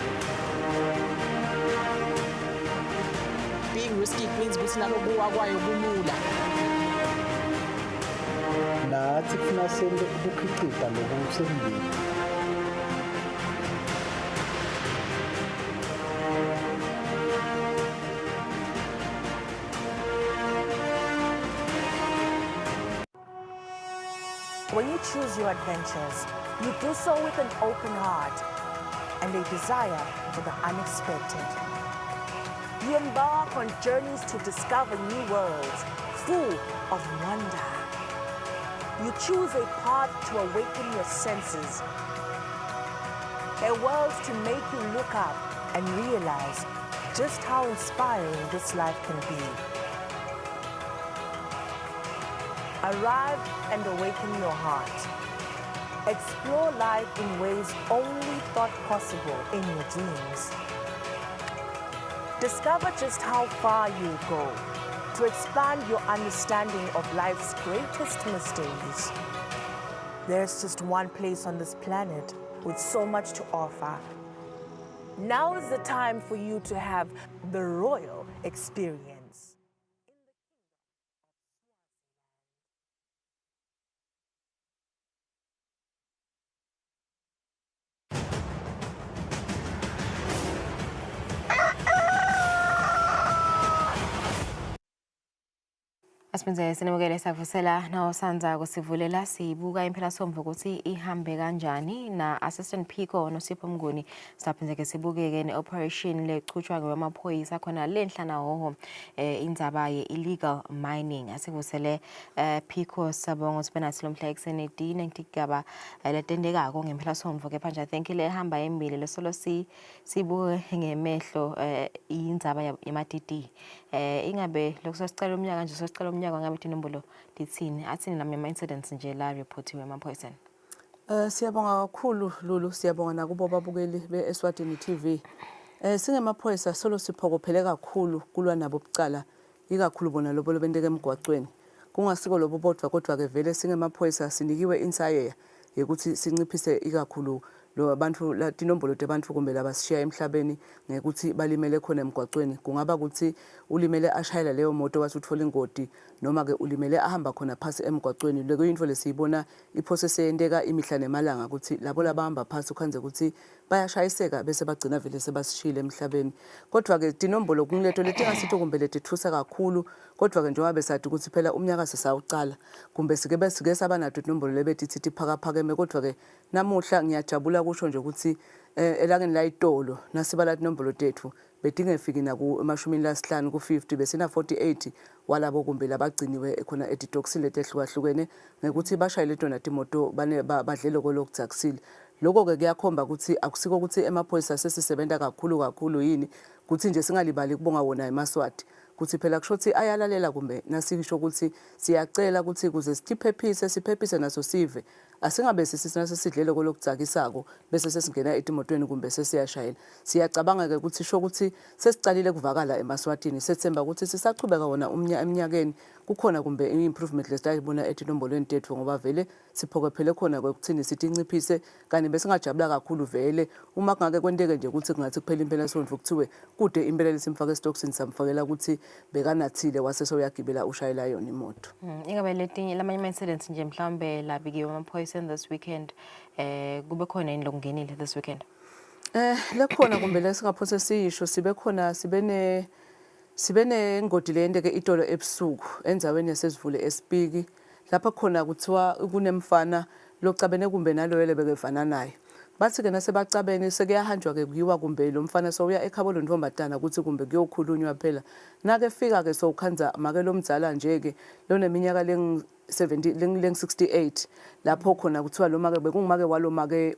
Being risky means ukuthi nalokuwa kwayo kulula. Nathi kufuna senze ukukhicita lokusembili. When you choose your adventures, you do so with an open heart and a desire for the unexpected. You embark on journeys to discover new worlds full of wonder. You choose a path to awaken your senses, a world to make you look up and realize just how inspiring this life can be. Arrive and awaken your heart. Explore life in ways only thought possible in your dreams. Discover just how far you go to expand your understanding of life's greatest mysteries. There's just one place on this planet with so much to offer. Now is the time for you to have the royal experience. Asibenzele sinibukele savusela na usanza kusivulela sibuka impela somvu ukuthi ihambe kanjani na Assistant Pico noSipho Mnguni saphindeke sibukeke neoperation lechutshwa kwamaphoyisa khona lenhla nahoho indzaba ye illegal mining asivusele Pico sabonga sibena silomhla ekseni dine ngigaba letendekako ngempela somvu kepha nje thank you le hamba embili lesolo sibuke ngemehlo indzaba yamadidi ingabe lokusicela umnyaka nje sosicela umnyaka ngabe inombolo lithini athini nami ama incidents nje la reportiwe amaphoyisa. Siyabonga kakhulu Lulu, siyabonga nakubo babukeli beEswatini TV. Singemaphoyisa solo siphokophele kakhulu kulwa nabo bucala ikakhulu bona lobo lobendeke emgwaqweni. Kungasiko lobo bodwa kodwa ke vele singemaphoyisa sinikiwe insayeya ukuthi sinciphise ikakhulu lo abantu inombolo debantu kumbe labasishiya emhlabeni ngekuthi balimele khona emgwaqweni. Kungaba ukuthi ulimele ashayela leyo moto wathi uthola ingoti noma ke ulimele ahamba khona phasi emgwaqweni. Lekuyinto lesiyibona iprocess eyendeka imihla nemalanga ukuthi labo labahamba phasi ukhanze ukuthi bayashayiseka bese bagcina vele sebasishile emhlabeni. Kodwa ke inombolo kunleto letingasitho kumbe letithusa kakhulu kodwa ke njengoba besathi ukuthi phela umnyaka sesawuqala kumbe sike sabanato inombolo lebetithi phakaphakeme kodwa ke namuhla ngiyajabula kusho nje ukuthi elangeni la itolo nasibala inombolo tethu bedingefiki naku emashumini lasihlanu ku50 besina 48 walabo kumbe labagciniwe khona editoxile tehlukahlukene ngekuthi bashayile tona timoto badlele kolokudzaksile. Lokho ke kuyakhomba ukuthi akusiko ukuthi emaphoyisa sesisebenza kakhulu yini kuthi nje singalibali kubonga wona emaswati kuthi phela kushothi ayalalela kumbe nasisho ukuthi siyacela ukuthi kuze siphephise naso sive asingabe sisina sesidlele kolokudzakisako bese sesingena etimotweni kumbe sesiyashayela. Siyacabanga ke ukuthi sho ukuthi sesicalile kuvakala emaswatini sethemba ukuthi sisaqhubeka wona eminyakeni kukhona kumbe improvement lesitayibona ezinombolweni tethu ngoba vele siphokophele khona kwekuthini sithi inciphise kanti bese ngajabula kakhulu vele uma kungake kwenteke nje ukuthi kungathi kuphela impela sonto kuthiwe kude impela lesimfaka estocksini samfakela ukuthi bekanathile wase soyagibela ushayela yona imoto. Ingabe letinye lamanye incidents nje mhlawumbe labikiwe amaphoyisa this weekend kube khona yini lokungenile this weekend? Lekhona kumbe lesingaphose siyisho sibene ngodi leyendeke itolo ebusuku enzaweni yasesivule esipiki lapha khona kuthiwa kunemfana locabene kumbe naloyele bekevana naye bathi ke nasebacabene sekuyahanjwa ke kuyiwa kumbe lo mfana soya ekhabo lo ntombatana ukuthi kumbe kuyokhulunywa phela nake fika ke sokhanza make lo mdzala nje ke loneminyaka leng68 lapho khona kuthiwa lo make bekungumake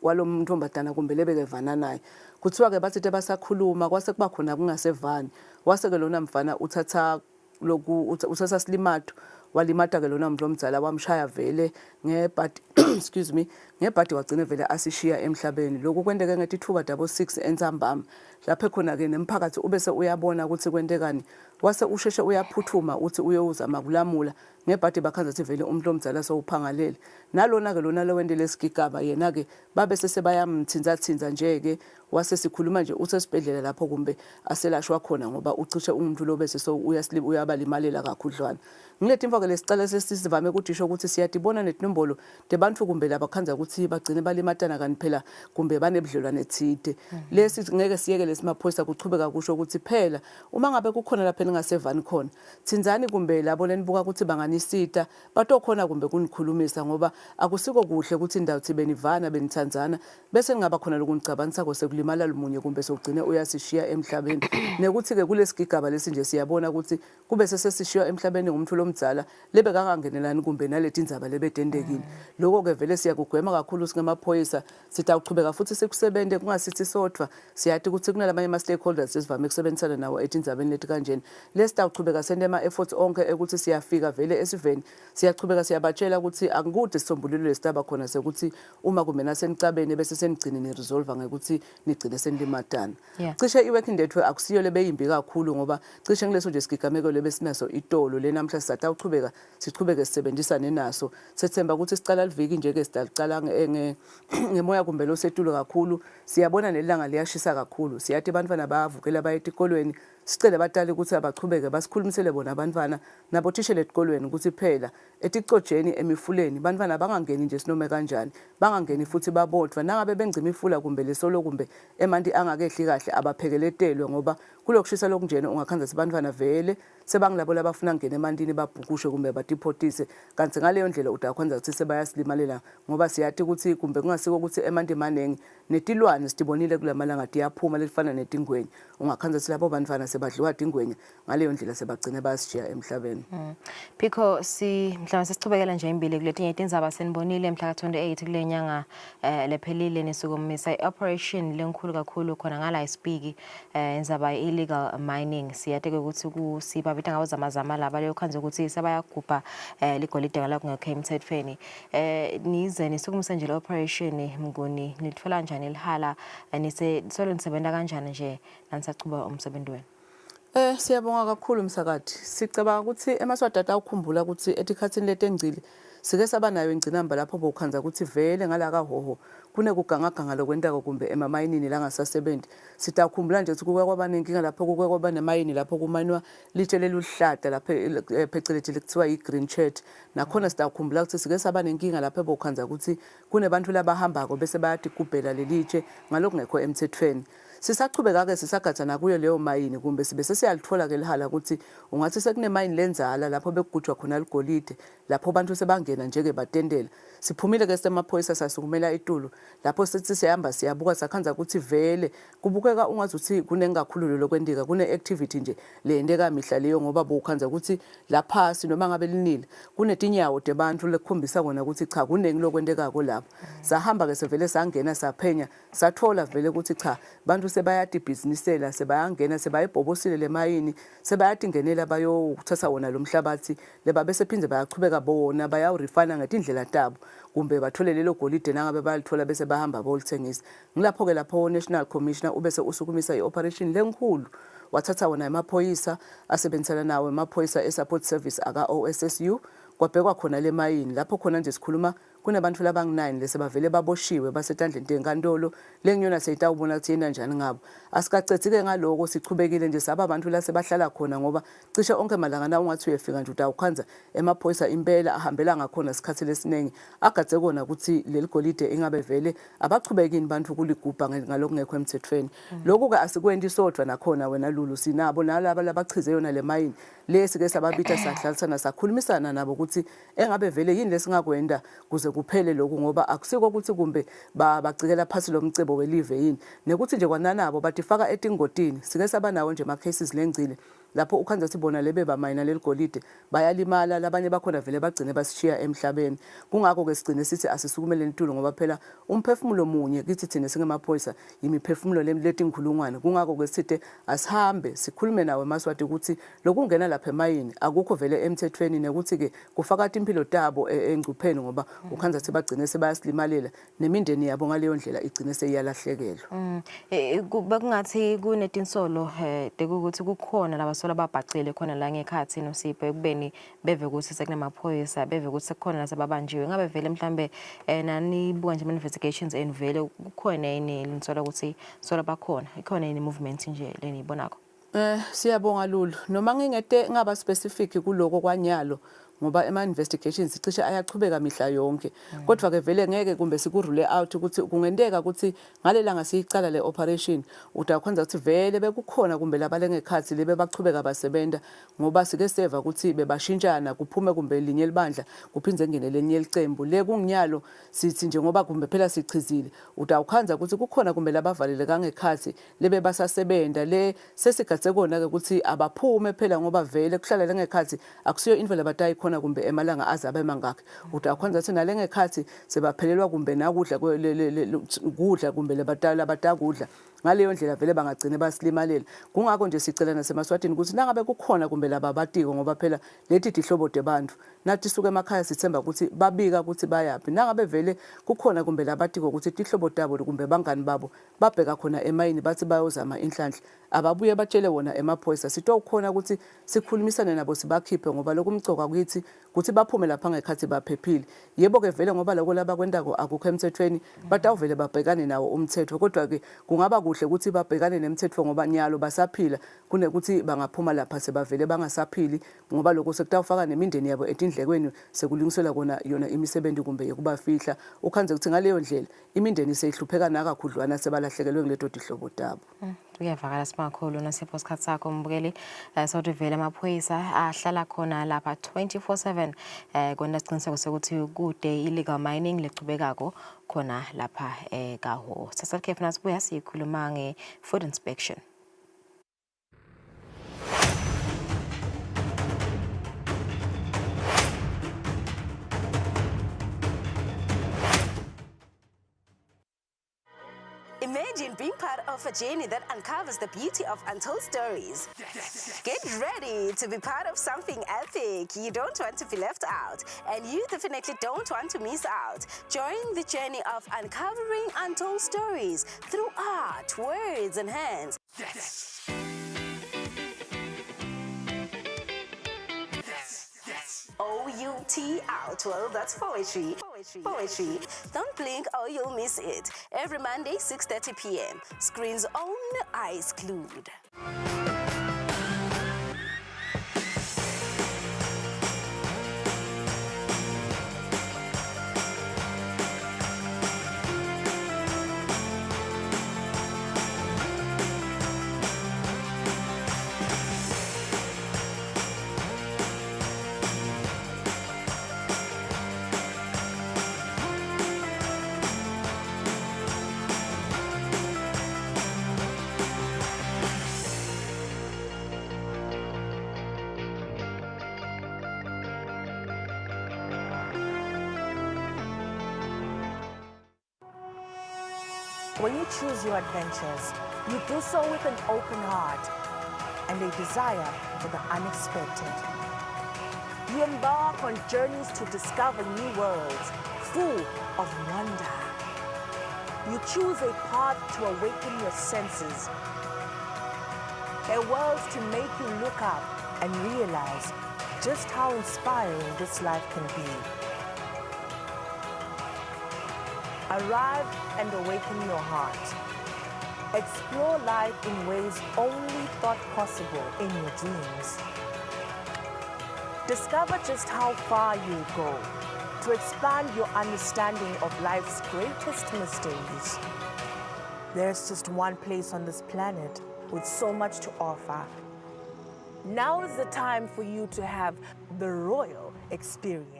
walo ntombatana kumbe lebekevana naye kuthiwa ke bathi basakhuluma kwase kuba khona kungasevani wase ke lona mfana uthatha uthatha silimato walimata ke lona umuntu omdzala wamshaya vele ngebhadi excuse me ngebhadi wagcina vele asishiya emhlabeni. Lokhu kwenteke ngetithuba 6 entsambama lapha khona ke nemphakathi ubese uyabona ukuthi kwentekani wase usheshe uyaphuthuma uthi uyozama kulamula ngebhadi bakhanza ukuthi vele umuntu omdzala sowuphangalele nalona ke lona lowende lesigigaba yena ke babe sesebayamthinza nje ke wase sikhuluma nje usesibhedlela lapho kumbe aselashwa khona ngoba ucishe umuntu lo bese so uyabalimalela kakhudlwana. Ngilethi imfaka lesicala sesivame ukudisho ukuthi siyadibona netinombolo debantu kumbe labakhanza ukuthi bagcine balimatana kanti phela kumbe banebudlelwane ethide lesi ngeke siyeke lesimaphoyisa kuchubeka kusho ukuthi phela uma ngabe kukhona lapha engasevani khona thinzani kumbe labo lenibuka ukuthi banganisita batokhona kumbe kunikhulumisa ngoba akusiko kuhle ukuthi indawo thibe nivana benithanzana bese ngaba khona lokungicabanisa sekulimala lumunye kumbe sokugcina uyasishiya emhlabeni nekuthi ke kulesigigaba lesi nje siyabona ukuthi kube sesishiya emhlabeni ngumuntu lomdzala lebe kangangenelani kumbe naleti indzaba lebedendekile. Lokho ke vele siyakugwema kakhulu singemaphoyisa sitawuqhubeka futhi sikusebente kungasithi sodwa siyathi ukuthi kunalamanye ama stakeholders sesivame kusebenzisana nawo etindzabeni leti kanjena lesitawuqhubeka sende ama efforts onke ukuthi siyafika vele esiveni siyaqhubeka siyabatshela ukuthi akukude sisombululo lesitaba khona sekuthi uma kumena senicabene bese senigcine ni resolve ngekuthi nigcine senimatana. Cishe iworking date akusiyo lebeyimbi kakhulu ngoba cishe ngileso nje sigigameko lebesinaso itolo le namhla sisatawuqhubeka siqhubeke sisebenzisane naso sethemba ukuthi sicala liviki nje ke sidaqala ngemoya kumbe lo setulo kakhulu siyabona nelanga liyashisa kakhulu siyathi abantwana bayavukela bayetikolweni sicela batali ukuthi abaqhubeke basikhulumisele bona abantwana nabo tishele etikolweni ukuthi phela eticojeni emifuleni bantwana bangangeni nje sinome kanjani bangangeni futhi babodwa nangabe bengcima ifula kumbe lesolo kumbe emanti angakehli kahle abaphekeletelwe ngoba kulokushisa lokunjena ungakhanza sibantwana vele sebangilabo labafuna ngene emantini babhukushe kumbe badiphotise kanti ngaleyo ndlela utakwenza ukuthi sebayasilimalela ngoba siyathi ukuthi kumbe kungasiko ukuthi emanti manengi netilwane sitibonile kulamalanga tiyaphuma lefana netingwenya ungakhanza silabo bantwana sebadliwa tingwenya ngaleyo ndlela sebagcine bayashiya emhlabeni. Pico mhlawumbe sesichubekela nje imbili kuletinye itindzaba senibonile mhla ka-28 kule nyanga lephelile nisukumisa i-operation lenkhulu kakhulu khona ngala isipiki indzaba illegal mining siyateke ukuthi kusiba bita ngawo zamazama laba leyo khanze ukuthi sebayagubha ligolide ngala kungekho emthethweni nize nisukumisa nje le-operation Mnguni nilitfola njani ilihala solo nisebenza kanjani nje nanisachuba umsebenzi wenu? Siyabonga kakhulu msakade. Sicabanga ukuthi emaswati awukhumbula ukuthi etikhathini letengcili sike saba nayo ingcinamba lapho bokhanza ukuthi vele ngalaka hoho kunekugangaganga lokwentako kumbe emamayinini la ngasasebenzi. Sitakhumbula nje ukuthi kuke kwaba nenkinga lapho kuke kwaba nemayini lapho kumanwa litshe leluhlada lapho phecelezi kuthiwa i-green chat. Nakhona sitakhumbula ukuthi sike saba nenkinga lapho bokhanza ukuthi kunebantu labahambako bese bayatigubhela lelitshe ngalokungekho emthethweni. Sisachubeka ke sisagatsana kuyo leyo mayini kumbe sibe sesiyalithola ke lihala ukuthi ungathi sekunemayini lenzala lapho bekugujwa khona ligolide lapho abantu sebangena njeke batendela siphumile ke semaphoyisa sasukumela eTulu lapho sithi sihamba siyabuka sakhanza ukuthi vele kubukeka ungazuthi kunengakhulu lokwendika kune activity nje leyendeka mihla leyo ngoba bokhanza ukuthi lapha noma ngabe linile kunetinyawo debantu lekhombisa kona ukuthi cha kunengi lokwendekako lapho sahamba ke sevele sangena saphenya sathola vele ukuthi cha bantu sebayati businessela sebayangena sebayibhobosile lemayini sebayati ngenela bayothatha wona lo mhlabathi leba bese phinde bayachubeka bona bayawurefina ngetindlela tabo kumbe bathole lelo golide nangabe balithola bese bahamba bolithengisa ngilapho ke lapho National Commissioner ubese usukumisa i-operation lenkhulu wathatha wona emaphoyisa asebenzisana nawo emaphoyisa e-support service aka OSSU kwabhekwa khona lemayini lapho khona nje sikhuluma kunabantu labang9 lese bavele baboshiwe basetandleni tenkantolo lenyona seyitawubona ukuthi yena njani ngabo asikacethike ngaloko sichubekile nje saba abantu la sebahlala khona ngoba cishe onke malanga na ungathi uyefika nje utawukhanza emaphoyisa impela ahambela ngakhona isikhathi lesinengi agadze kona ukuthi leli golide ingabe vele abachubekini bantu kuligubha ngalokungekho emthethweni lokhu ke asikwendi sodwa nakhona wena Lulu sinabo nalabo labachize yona lemayini lesi ke sababita sahlalisana sakhulumisana nabo ukuthi engabe vele yini lesingakwenda kuze kuphele lokhu ngoba akusiko ukuthi kumbe bagcikela phasi lo mcebo welive yini nekuthi nje kwananabo batifaka etingotini sike saba nawo nje ama cases lengcile lapho ukhanza sibona lebe bamayina leligolide bayalimala labanye bakhona vele bagcine basishiya emhlabeni kungakho ke sigcine sithi asisukumele eNtulu ngoba phela umphefumulo munye kithi thina singemaphoyisa imiphefumulo letinkhulungwane kungakho ke sithi asihambe sikhulume nawe emaswati ukuthi lokungena lapha emayini akukho vele emthethweni nekuthi ke kufaka impilo tabo engcupheni ngoba ukhanza sithi bagcine sebayasilimalela nemindeni yabo ngaleyo ndlela igcine seyiyalahlekelwa bekungathi kunetinsolo tekukuthi kukhona labasola babhacile khona la ngekhathi noSipho ekubeni beve ukuthi sekunemaphoyisa beve ukuthi sekukhona nasebabanjiwe ngabe vele mhlambe nanibuka nje investigations vele kukhona yini linsola ukuthi sola bakhona ikhona yini movement nje lenibonako? Siyabonga Lulu noma ngingete ngaba specific kuloko kwanyalo ngoba ema-investigations cishe ayachubeka mihla yonke kodwa ke vele ngeke kumbe sikurule out ukuthi kungendeka ukuthi ngalelanga siyicala le operation utakwenza ukuthi vele bekukhona kumbe labalengekhathi lebe bachubeka basebenza ngoba sike seva ukuthi bebashintshana kuphume kumbe linye libandla kuphindze ngene lenye licembu le kunginyalo sithi nje ngoba kumbe phela sichizile utawukhanza ukuthi kukhona kumbe labavalele kangekhathi lebe basasebenza le sesigathe kona ke ukuthi abaphume phela ngoba vele kuhlala lengekhathi akusiyo indlela batayi khona kumbe emalanga azabe mangakhe utakwenza ukuthi nalengekhathi sebaphelelwa kumbe nakudla kudla kumbe lebatala batakudla ngaleyo ndlela vele bangagcine basilimalela kungakho nje sicela nasemaswatini ukuthi nangabe kukhona kumbe laba batiko ngoba phela lethi dihlobo debantu nathi suke emakhaya sithemba ukuthi babika ukuthi bayaphi nangabe vele kukhona kumbe labatiko ukuthi dihlobo dabo kumbe bangani babo babheka khona emayini bathi bayozama inhlanhla ababuye batshele wona emaphoyisa sitokukhona ukuthi sikhulumisane nabo sibakhiphe ngoba lokumcoka kuyithi ukuthi baphume lapha ngekhathi baphephile yebo ke vele ngoba lokho labakwendako akukho emthethweni batawuvele babhekane nawo umthetho kodwa ke kungaba kuhle ukuthi babhekane nemithetho ngoba nyalo basaphila kunekuthi bangaphuma lapha sebavele bangasaphili ngoba lokho sekutawufaka nemindeni yabo etindlekweni sekulungiselwa kona yona imisebenzi kumbe yokubafihla ukhanze ukuthi ngaleyo ndlela imindeni seyihlupheka nakakhudlwana sebalahlekelwe ngiledo dihlobo dabo. Uyavakala simakhulu nasipho isikhathi sakho mbukeli sokuthi vele amaphoyisa ahlala khona lapha 24/7 kwenda siqiniseko sokuthi kude illegal mining lecubekako khona lapha eGaho. Sasalikefu nasibuya sikhuluma nge-food inspection. Imagine being part of a journey that uncovers the beauty of untold stories. Get ready to be part of something epic. You don't want to be left out, and you definitely don't want to miss out. Join the journey of uncovering untold stories through art, words, and hands. O-U-T out. Well, that's poetry. Poetry. Don't blink or you'll miss it. Every Monday, 6:30 p.m. Screens on, eyes glued. When you choose your adventures, you do so with an open heart and a desire for the unexpected. You embark on journeys to discover new worlds full of wonder. You choose a path to awaken your senses, a world to make you look up and realize just how inspiring this life can be. Arrive and awaken your heart. Explore life in ways only thought possible in your dreams. Discover just how far you go to expand your understanding of life's greatest mysteries. There's just one place on this planet with so much to offer. Now is the time for you to have the royal experience.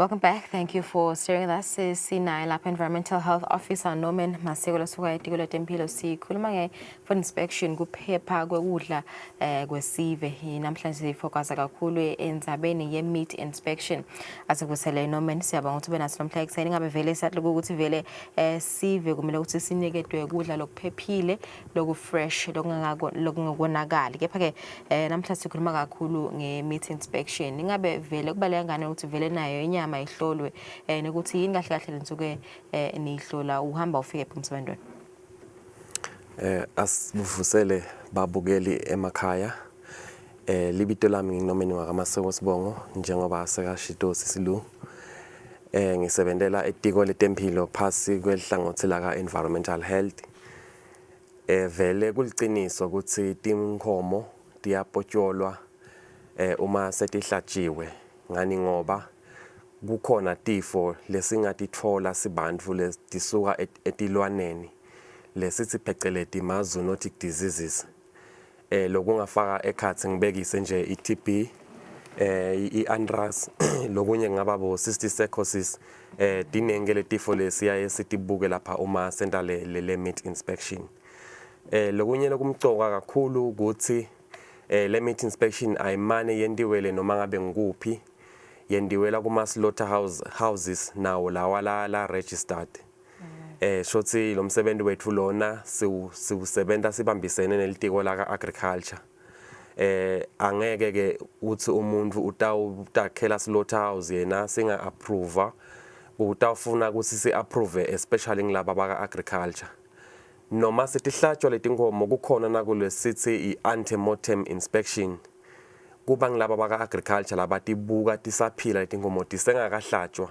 Welcome back. Thank you for staying with us. Sinai lapha Environmental Health Officer Norman Maseko losuka eTiko leTempilo sikhuluma nge-food inspection kuphepha kwekudla kwesive. Namhlanje sifocusa kakhulu endzabeni ye-meat inspection. Asikubusele Norman, siyabonga ukuthi ube naso namhla ekuseni. Ngabe vele sathi ukuthi vele sive kumele ukuthi siniketwe ukudla lokuphephile, lokufresh, lokungakonakali. Kepha-ke namhlanje sikhuluma kakhulu nge-meat inspection. Ngabe vele kubaleka ngani ukuthi vele nayo inyama ihlolwe nokuthi yini kahle kahle lensuke nihlola uhamba ufike emsebenzini? Asibuvusele babukeli emakhaya. Libito lami nginomeni wakaMaseko Sibongo njengoba sekashito sisilu. Ngisebenzela eTiko leTempilo phasi kwelihlangothi la Environmental Health. Vele kuliciniso ukuthi tinkomo tiyapotyolwa uma setihlatshiwe ngani ngoba kukhona tifo lesingatithola sibantfu lesisuka etilwaneni lesithi pheceleti ma-zoonotic diseases lokungafaka ekhathi ngibekise nje i-TB i-anthrus lokunye ngaba bo cysticercosis dinenge letifo lesiyaye sitibuke lapha uma senta le meat inspection lokunye lokumcoka kakhulu ukuthi le meat inspection ayimane yendiwele noma ngabe ngikuphi yendiwela kuma slaughterhouse houses nawo lawa la registered shothi lo msebenzi wethu lona siwusebenta sibambisene nelitiko la agriculture angeke ke uthi umuntu utakhela slaughterhouse yena singa approve utafuna ukuthi si approve especially ngilaba baka agriculture noma sitihlatshwa letinkomo kukhona nakule sithi i-antemortem inspection kuba ngilaba baka agriculture labatibuka tisaphila letinkomo tisengakahlatshwa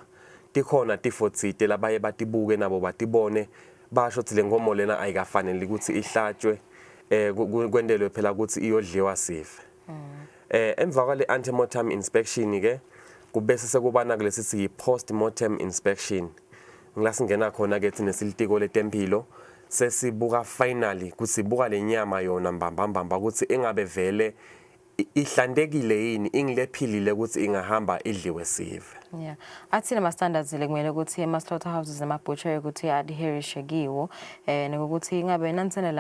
tikhona tifo tsite labaye batibuke nabo batibone basho ukuthi le nkomo lena ayikafanele ukuthi ihlatshwe kwendelwe phela ukuthi iyodliwa sife. Emva kwale antemortem inspection ke kubese sekubana kulesi sithi post-mortem inspection. Ngilasingena khona ke thina silitiko letempilo sesibuka finally kusibuka lenyama yona mbambamba ukuthi engabe vele ihlantekile yini ingilephilile ukuthi ingahamba idliwe sive. Yeah. Athina ma standards lekumele ukuthi ema slaughterhouses nama butchery ukuthi adhere kiwo nokuthi ingabe nansana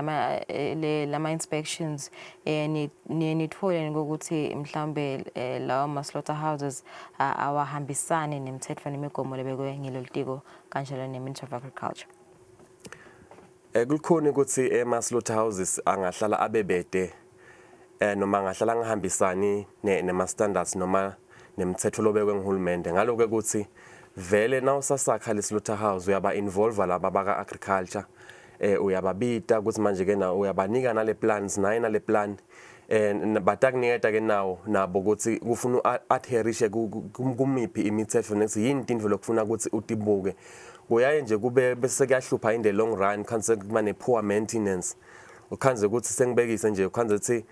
lama inspections nithole ngokuthi mhlambe lawa ma slaughterhouses awahambisani nemithetho nemigomo lebekwe ngilolitiko kanjalo neMinistry of Agriculture. Kukhona ukuthi ema slaughterhouses angahlala abebede noma ngahlala ngihambisani nema standards noma nemithetho lobekwe ngihulumende ngaloko ukuthi vele nawusasakha le slaughterhouse uyaba involve laba baka agriculture uyababita ukuthi manje ke na uyabanika nale plans naye nale plan batakuniketa ke nawo nabo ukuthi kufuna adherishe kumiphi imithetho nethi yini into lokufuna ukuthi utibuke kuyaye nje kube bese kuyahlupha in the long run khanse kuba ne poor maintenance ukhanze ukuthi sengibekise nje ukhanze ukuthi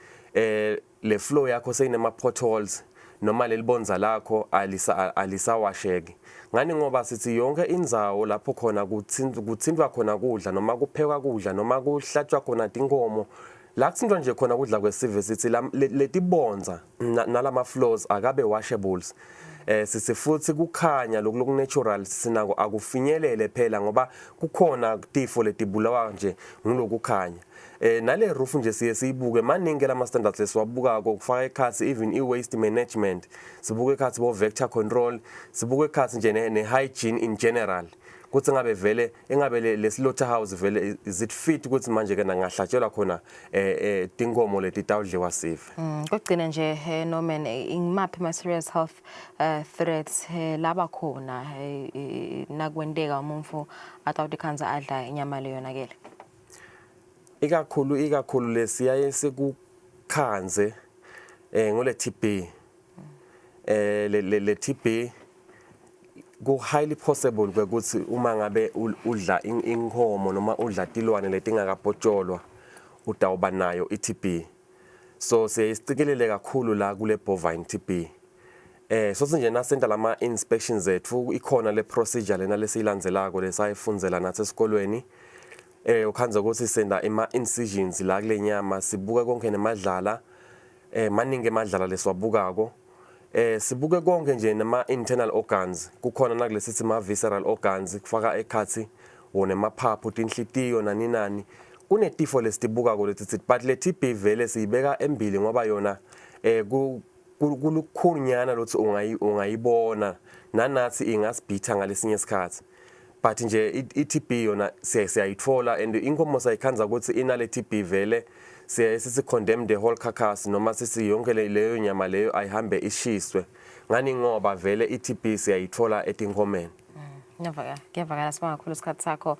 le flow yakho seyinema potholes noma lelibonza lakho alisawasheki ngani ngoba sithi yonke indzawo lapho khona kuthindwa khona kudla noma kuphekwa kudla noma kuhlatshwa khona tinkomo la kuthindwa nje khona kudla kwesive sithi letibonza nalama flows akabe washables sithi futhi kukhanya loku natural sinako akufinyelele phela ngoba kukhona tifo letibulawa nje ngilokukhanya nale roof nje siyibuke maningi lama standards lesiwabuka kufaka ekhathi even i-waste management sibuke ekhathi bo vector control sibuke ekhathi nje ne hygiene in general kuthi ngabe vele engabe le slaughterhouse vele is it fit ukuthi manje ke ngahlatshelwa khona tinkomo leti tawudliwa sife. Kokugcina nje Norman ingimaphi ama serious health threats laba khona nakwendeka umuntu atawuthi khanza adla inyama leyo nakele. Ikakhulu lesiyaye sekukhanze ngole TB le TB ku highly possible ukuthi uma ngabe udla inkomo noma udla tilwane letingakabhotsholwa utawuba nayo iTB so siyisikelele kakhulu la kule bovine TB so nje na center lama inspections zethu ikhona le procedure lena lesiyilandzelako lesayifundzela nathi esikolweni ukhanza ukuthi senda ima incisions la kule nyama sibuka konke nemadlala maningi emadlala lesiwabukako sibuke konke nje nama internal organs kukhona nakulesithi ma visceral organs kufaka ekhathi wona emaphaphu tinhlitiyo nani kunetifo lesitibuka ko lethi but le TB vele siyibeka embili ngoba yona kulukhunyana lothi ungayibona nanathi ingasibitha ngalesinye isikhathi but nje iTB yona siyayithola and inkomo sayikhanza ukuthi inale TB vele sisi condemn the whole carcass noma sisi yonke leyo nyama leyo ayihambe ishiswe ngani ngoba vele iTB siyayithola etinkomeni. Ngiyavakala sibonga kakhulu isikhathi sakho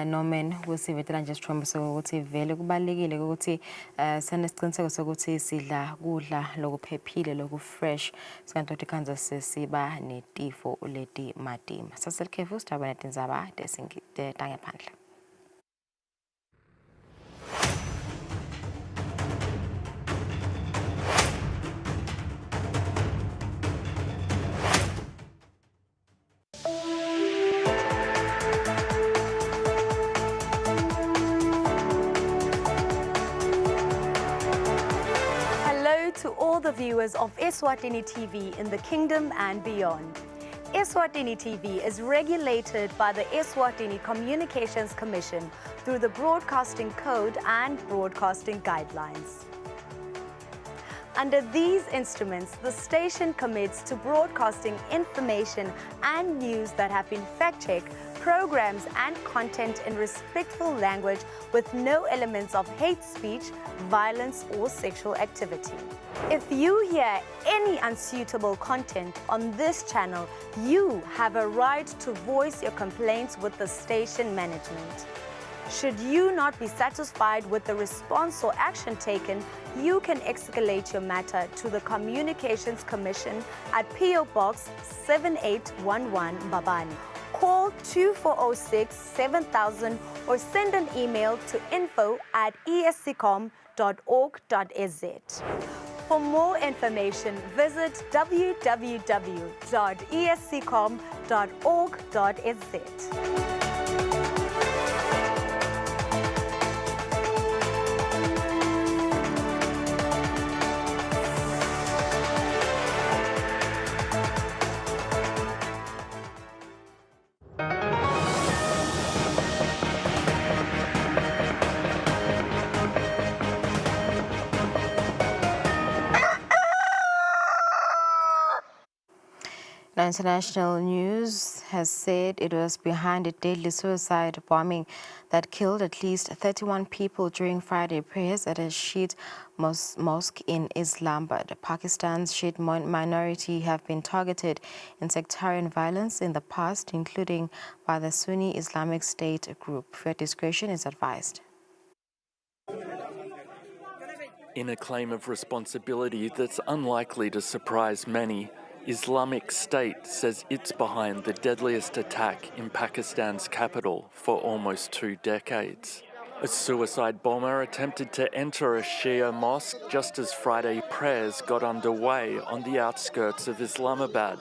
Norman kusivetela nje sithombe ukuthi vele kubalekile ukuthi senesiciniseko sokuthi sidla kudla lokuphephile lokufresh sikanti ukuthi khanza sesiba netifo leti madima saselikhefu sidaba netindzaba tangephandle. To all the viewers of Eswatini TV in the kingdom and beyond. Eswatini TV is regulated by the Eswatini Communications Commission through the Broadcasting Code and Broadcasting Guidelines. Under these instruments, the station commits to broadcasting information and news that have been fact-checked, programs and content in respectful language with no elements of hate speech, violence or sexual activity. If you hear any unsuitable content on this channel, you have a right to voice your complaints with the station management. Should you not be satisfied with the response or action taken, you can escalate your matter to the Communications Commission at PO Box 7811 Babani. call 2406 7000 or send an email to info@esccom.org.za. For more information, visit www.esccom.org.za. Now, international news has said it was behind a deadly suicide bombing that killed at least 31 people during Friday prayers at a Shiite mosque in Islamabad. Pakistan's Shiite minority have been targeted in sectarian violence in the past, including by the Sunni Islamic State group. Fair discretion is advised. In a claim of responsibility that's unlikely to surprise many, Islamic State says it's behind the deadliest attack in Pakistan's capital for almost 2 decades. A suicide bomber attempted to enter a Shia mosque just as Friday prayers got underway on the outskirts of Islamabad.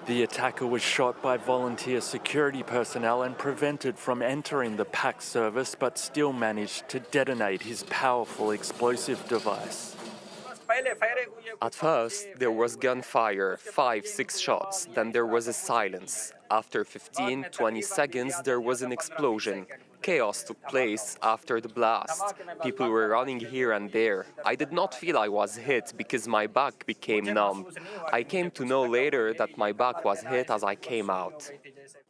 The attacker was shot by volunteer security personnel and prevented from entering the packed service, but still managed to detonate his powerful explosive device. At first, there was gunfire, 5-6 shots, then there was a silence. After 15-20 seconds, there was an explosion. Chaos took place after the blast. People were running here and there. I did not feel I was hit because my back became numb. I came to know later that my back was hit as I came out.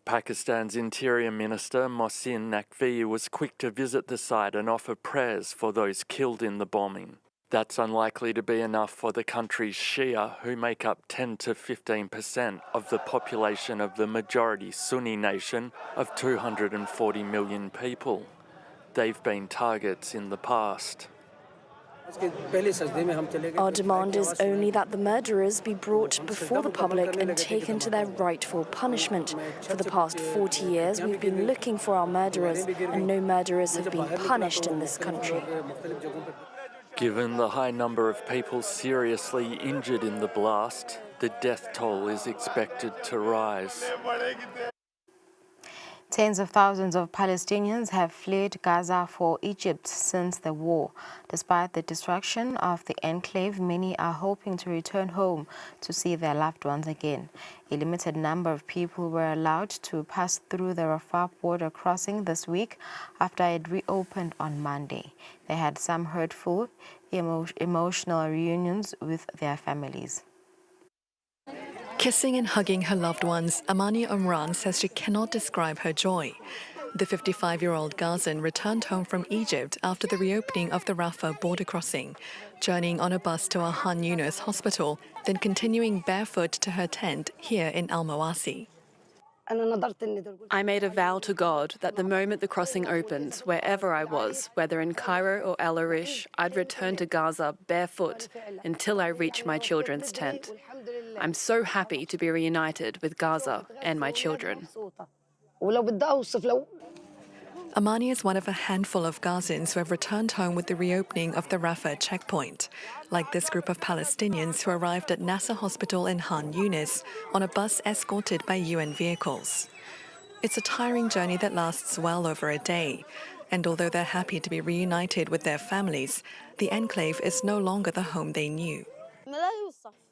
Pakistan's Interior Minister Mohsin Naqvi was quick to visit the site and offer prayers for those killed in the bombing. That's unlikely to be enough for the country's Shia, who make up 10 to 15% of the population of the majority Sunni nation of 240 million people. They've been targets in the past. Our demand is only that the murderers be brought before the public and taken to their rightful punishment. For the past 40 years, we've been looking for our murderers, and no murderers have been punished in this country. Given the high number of people seriously injured in the blast, the death toll is expected to rise. Tens of thousands of Palestinians have fled Gaza for Egypt since the war. Despite the destruction of the enclave, many are hoping to return home to see their loved ones again. A limited number of people were allowed to pass through the Rafah border crossing this week after it reopened on Monday. They had some hurtful, emotional reunions with their families. Kissing and hugging her loved ones, Amani Umran says she cannot describe her joy. The 55-year-old Gazan returned home from Egypt after the reopening of the Rafah border crossing, journeying on a bus to a Han Yunis hospital, then continuing barefoot to her tent here in Al Mawasi. I made a vow to God that the moment the crossing opens, wherever I was, whether in Cairo or El Arish, I'd return to Gaza barefoot until I reach my children's tent. I'm so happy to be reunited with Gaza and my children. Amani is one of a handful of Gazans who have returned home with the reopening of the Rafah checkpoint, like this group of Palestinians who arrived at Nasser Hospital in Han Yunis on a bus escorted by UN vehicles. It's a tiring journey that lasts well over a day, and although they're happy to be reunited with their families, the enclave is no longer the home they knew.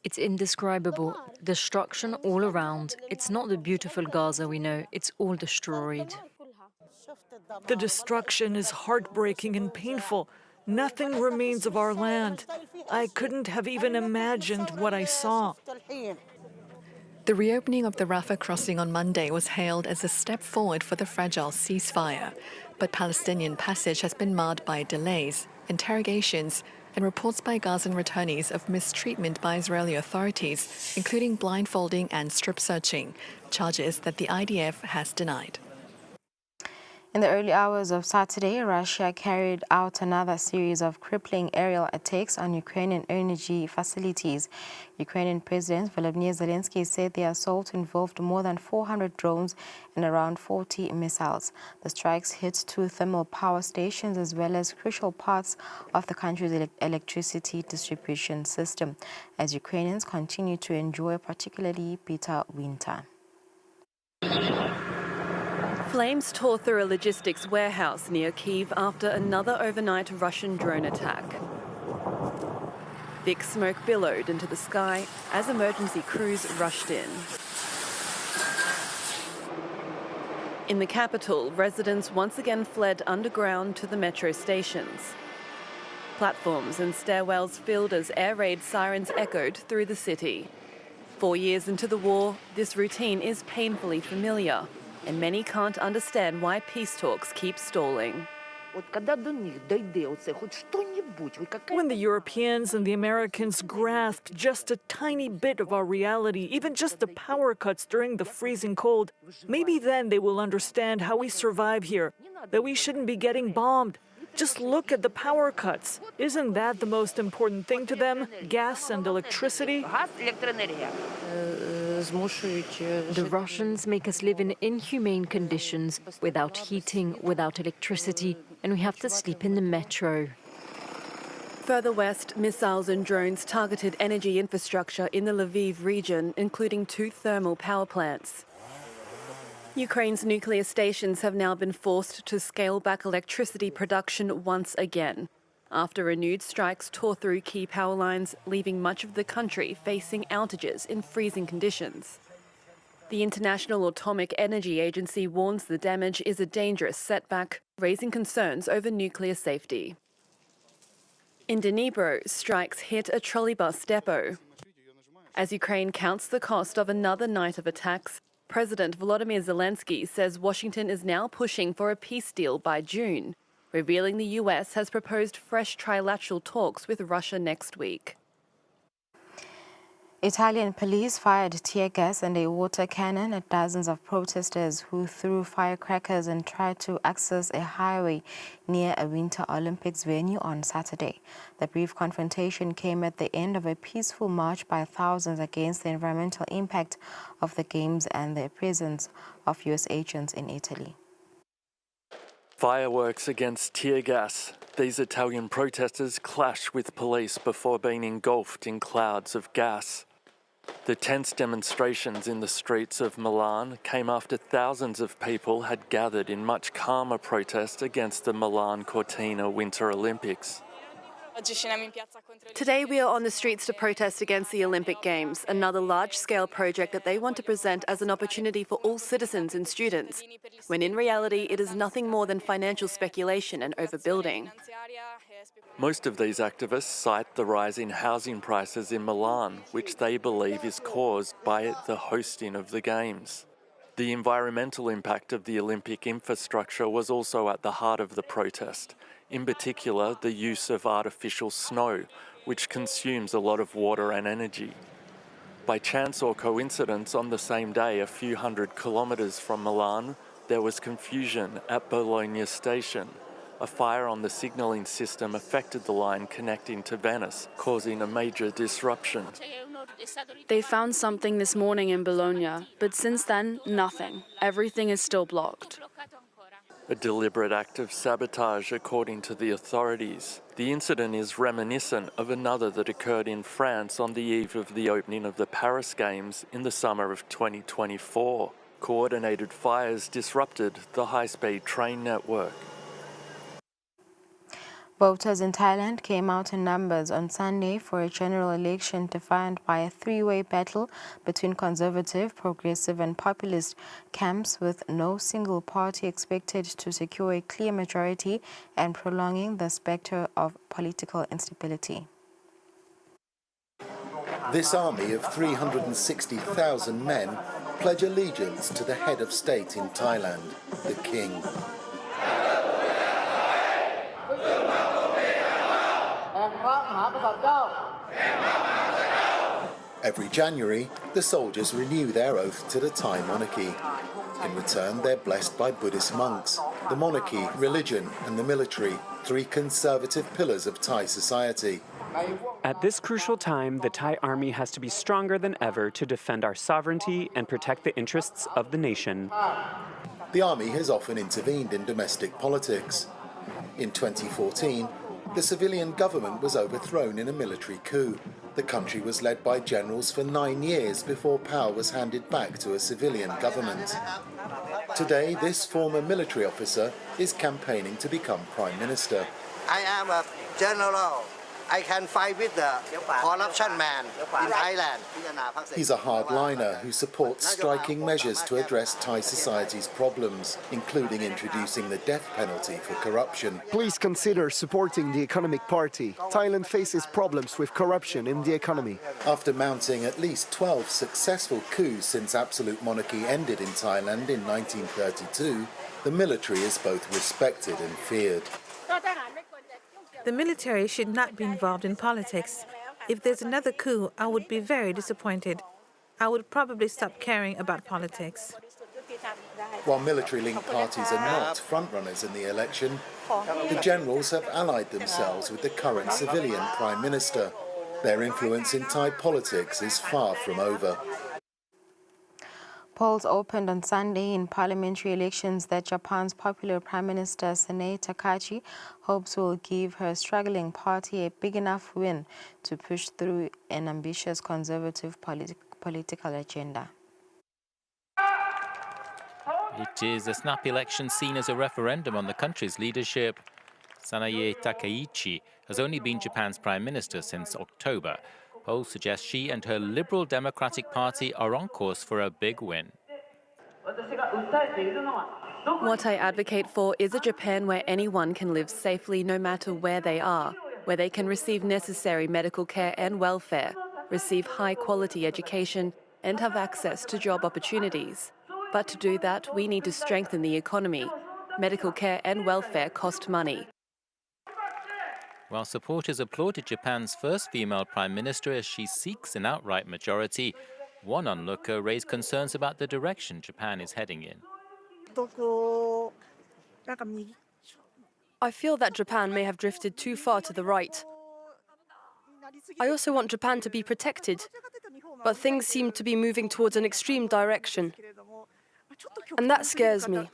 It's indescribable. Destruction all around. It's not the beautiful Gaza we know, it's all destroyed. The destruction is heartbreaking and painful. Nothing remains of our land. I couldn't have even imagined what I saw. The reopening of the Rafah crossing on Monday was hailed as a step forward for the fragile ceasefire, but Palestinian passage has been marred by delays, interrogations, and reports by Gazan returnees of mistreatment by Israeli authorities, including blindfolding and strip searching, charges that the IDF has denied. In the early hours of Saturday, Russia carried out another series of crippling aerial attacks on Ukrainian energy facilities. Ukrainian President Volodymyr Zelensky said the assault involved more than 400 drones and around 40 missiles. The strikes hit 2 thermal power stations as well as crucial parts of the country's electricity distribution system, as Ukrainians continue to enjoy a particularly bitter winter. Flames tore through a logistics warehouse near Kyiv after another overnight Russian drone attack. Thick smoke billowed into the sky as emergency crews rushed in. In the capital, residents once again fled underground to the metro stations. Platforms and stairwells filled as air raid sirens echoed through the city. 4 years into the war, this routine is painfully familiar, and many can't understand why peace talks keep stalling. When the Europeans and the Americans grasp just a tiny bit of our reality, even just the power cuts during the freezing cold, maybe then they will understand how we survive here, that we shouldn't be getting bombed. Just look at the power cuts. Isn't that the most important thing to them? Gas and electricity? The Russians make us live in inhumane conditions, without heating, without electricity, and we have to sleep in the metro. Further west, missiles and drones targeted energy infrastructure in the Lviv region, including 2 thermal power plants. Ukraine's nuclear stations have now been forced to scale back electricity production once again, after renewed strikes tore through key power lines, leaving much of the country facing outages in freezing conditions. The International Atomic Energy Agency warns the damage is a dangerous setback, raising concerns over nuclear safety. In Dnipro, strikes hit a trolleybus depot. As Ukraine counts the cost of another night of attacks, President Volodymyr Zelensky says Washington is now pushing for a peace deal by June, revealing the US has proposed fresh trilateral talks with Russia next week. Italian police fired tear gas and a water cannon at dozens of protesters who threw firecrackers and tried to access a highway near a Winter Olympics venue on Saturday. The brief confrontation came at the end of a peaceful march by thousands against the environmental impact of the Games and the presence of US agents in Italy. Fireworks against tear gas. These Italian protesters clashed with police before being engulfed in clouds of gas. The tense demonstrations in the streets of Milan came after thousands of people had gathered in much calmer protest against the Milan Cortina Winter Olympics. Today we are on the streets to protest against the Olympic Games, another large-scale project that they want to present as an opportunity for all citizens and students, when in reality it is nothing more than financial speculation and overbuilding. Most of these activists cite the rise in housing prices in Milan, which they believe is caused by the hosting of the Games. The environmental impact of the Olympic infrastructure was also at the heart of the protest. In particular, the use of artificial snow, which consumes a lot of water and energy. By chance or coincidence, on the same day, a few hundred kilometres from Milan, there was confusion at Bologna station. A fire on the signalling system affected the line connecting to Venice, causing a major disruption. They found something this morning in Bologna, but since then, nothing. Everything is still blocked. A deliberate act of sabotage, according to the authorities. The incident is reminiscent of another that occurred in France on the eve of the opening of the Paris Games in the summer of 2024. Coordinated fires disrupted the high-speed train network. Voters in Thailand came out in numbers on Sunday for a general election defined by a three-way battle between conservative, progressive and populist camps, with no single party expected to secure a clear majority and prolonging the spectre of political instability. This army of 360,000 men pledge allegiance to the head of state in Thailand, the king. Every January, the soldiers renew their oath to the Thai monarchy. In return, they're blessed by Buddhist monks, The monarchy, religion and the military, three conservative pillars of Thai society. At this crucial time, the Thai army has to be stronger than ever to defend our sovereignty and protect the interests of the nation. The army has often intervened in domestic politics. In 2014, the civilian government was overthrown in a military coup. The country was led by generals for 9 years before power was handed back to a civilian government. Today, this former military officer is campaigning to become Prime Minister. I am a general. I can fight with the corruption man in Thailand. He's a hardliner who supports striking measures to address Thai society's problems, including introducing the death penalty for corruption. Please consider supporting the Economic Party. Thailand faces problems with corruption in the economy. After mounting at least 12 successful coups since absolute monarchy ended in Thailand in 1932, the military is both respected and feared. The military should not be involved in politics. If there's another coup, I would be very disappointed. I would probably stop caring about politics. While military-linked parties are not frontrunners in the election, the generals have allied themselves with the current civilian Prime Minister. Their influence in Thai politics is far from over. Polls opened on Sunday in parliamentary elections that Japan's popular Prime Minister Sanae Takahashi hopes will give her struggling party a big enough win to push through an ambitious conservative political agenda. It is a snap election seen as a referendum on the country's leadership. Sanae Takaichi has only been Japan's prime minister since October. Polls suggest she and her Liberal Democratic Party are on course for a big win. What I advocate for is a Japan where anyone can live safely no matter where they are, where they can receive necessary medical care and welfare, receive high-quality education, and have access to job opportunities. But to do that, we need to strengthen the economy. Medical care and welfare cost money. While supporters applauded Japan's first female prime minister as she seeks an outright majority, one onlooker raised concerns about the direction Japan is heading in. I feel that Japan may have drifted too far to the right. I also want Japan to be protected, but things seem to be moving towards an extreme direction. And that scares me.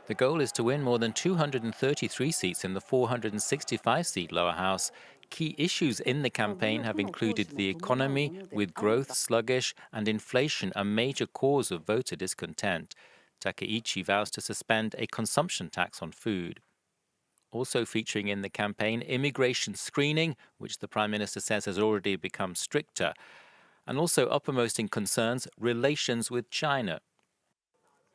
The goal is to win more than 233 seats in the 465-seat lower house. Key issues in the campaign have included the economy, with growth sluggish and inflation a major cause of voter discontent. Takaichi vows to suspend a consumption tax on food. Also featuring in the campaign, immigration screening, which the Prime Minister says has already become stricter. And also uppermost in concerns, relations with China.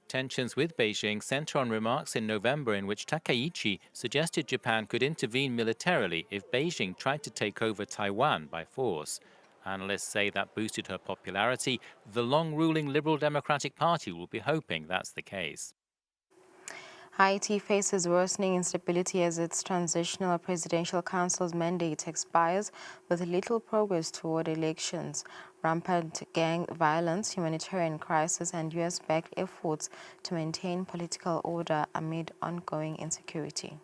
Tensions with Beijing center on remarks in November in which Takaichi suggested Japan could intervene militarily if Beijing tried to take over Taiwan by force. Analysts say that boosted her popularity. The long-ruling Liberal Democratic Party will be hoping that's the case. Haiti faces worsening instability as its transitional presidential council's mandate expires, with little progress toward elections. Rampant gang violence, humanitarian crisis, and U.S.-backed efforts to maintain political order amid ongoing insecurity.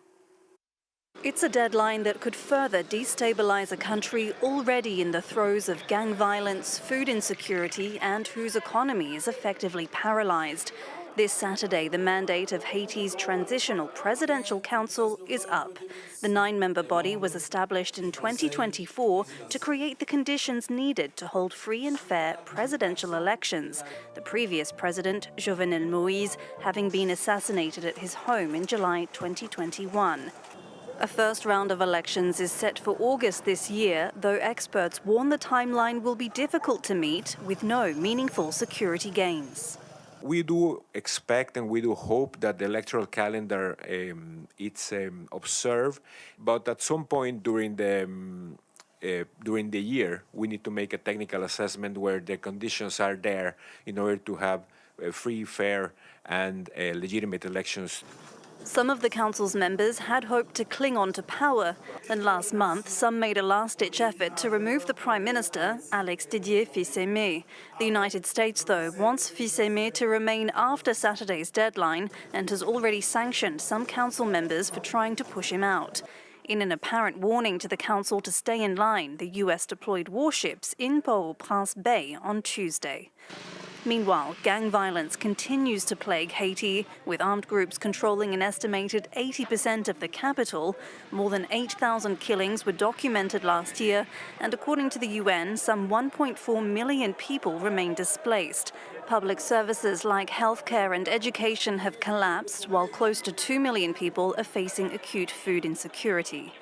It's a deadline that could further destabilize a country already in the throes of gang violence, food insecurity, and whose economy is effectively paralyzed. This Saturday, the mandate of Haiti's Transitional Presidential Council is up. The 9-member body was established in 2024 to create the conditions needed to hold free and fair presidential elections, the previous president, Jovenel Moïse, having been assassinated at his home in July 2021. A first round of elections is set for August this year, though experts warn the timeline will be difficult to meet with no meaningful security gains. We do expect and we do hope that the electoral calendar it's observed, but at some point during the year, we need to make a technical assessment where the conditions are there in order to have free, fair, and legitimate elections. Some of the council's members had hoped to cling on to power, and last month some made a last-ditch effort to remove the Prime Minister, Alex Didier Fils-Aimé. The United States, though, wants Fils-Aimé to remain after Saturday's deadline and has already sanctioned some council members for trying to push him out. In an apparent warning to the council to stay in line, the US deployed warships in Port-au-Prince Bay on Tuesday. Meanwhile, gang violence continues to plague Haiti, with armed groups controlling an estimated 80% of the capital. More than 8,000 killings were documented last year, and according to the UN, some 1.4 million people remain displaced. Public services like healthcare and education have collapsed, while close to 2 million people are facing acute food insecurity.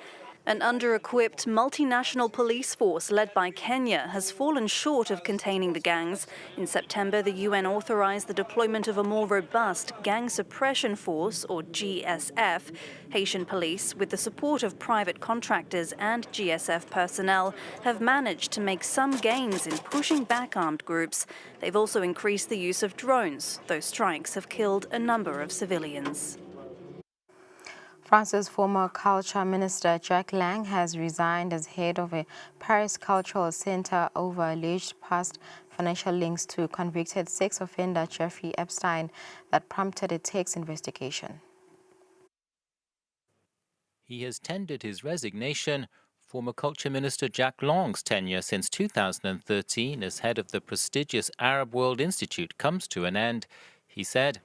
An under-equipped multinational police force led by Kenya has fallen short of containing the gangs. In September, the UN authorized the deployment of a more robust gang suppression force, or GSF. Haitian police, with the support of private contractors and GSF personnel, have managed to make some gains in pushing back armed groups. They've also increased the use of drones, though strikes have killed a number of civilians. France's former culture minister Jack Lang has resigned as head of a Paris cultural center over alleged past financial links to convicted sex offender Jeffrey Epstein that prompted a tax investigation. He has tendered his resignation. Former culture minister Jack Lang's tenure since 2013 as head of the prestigious Arab World Institute comes to an end. He said,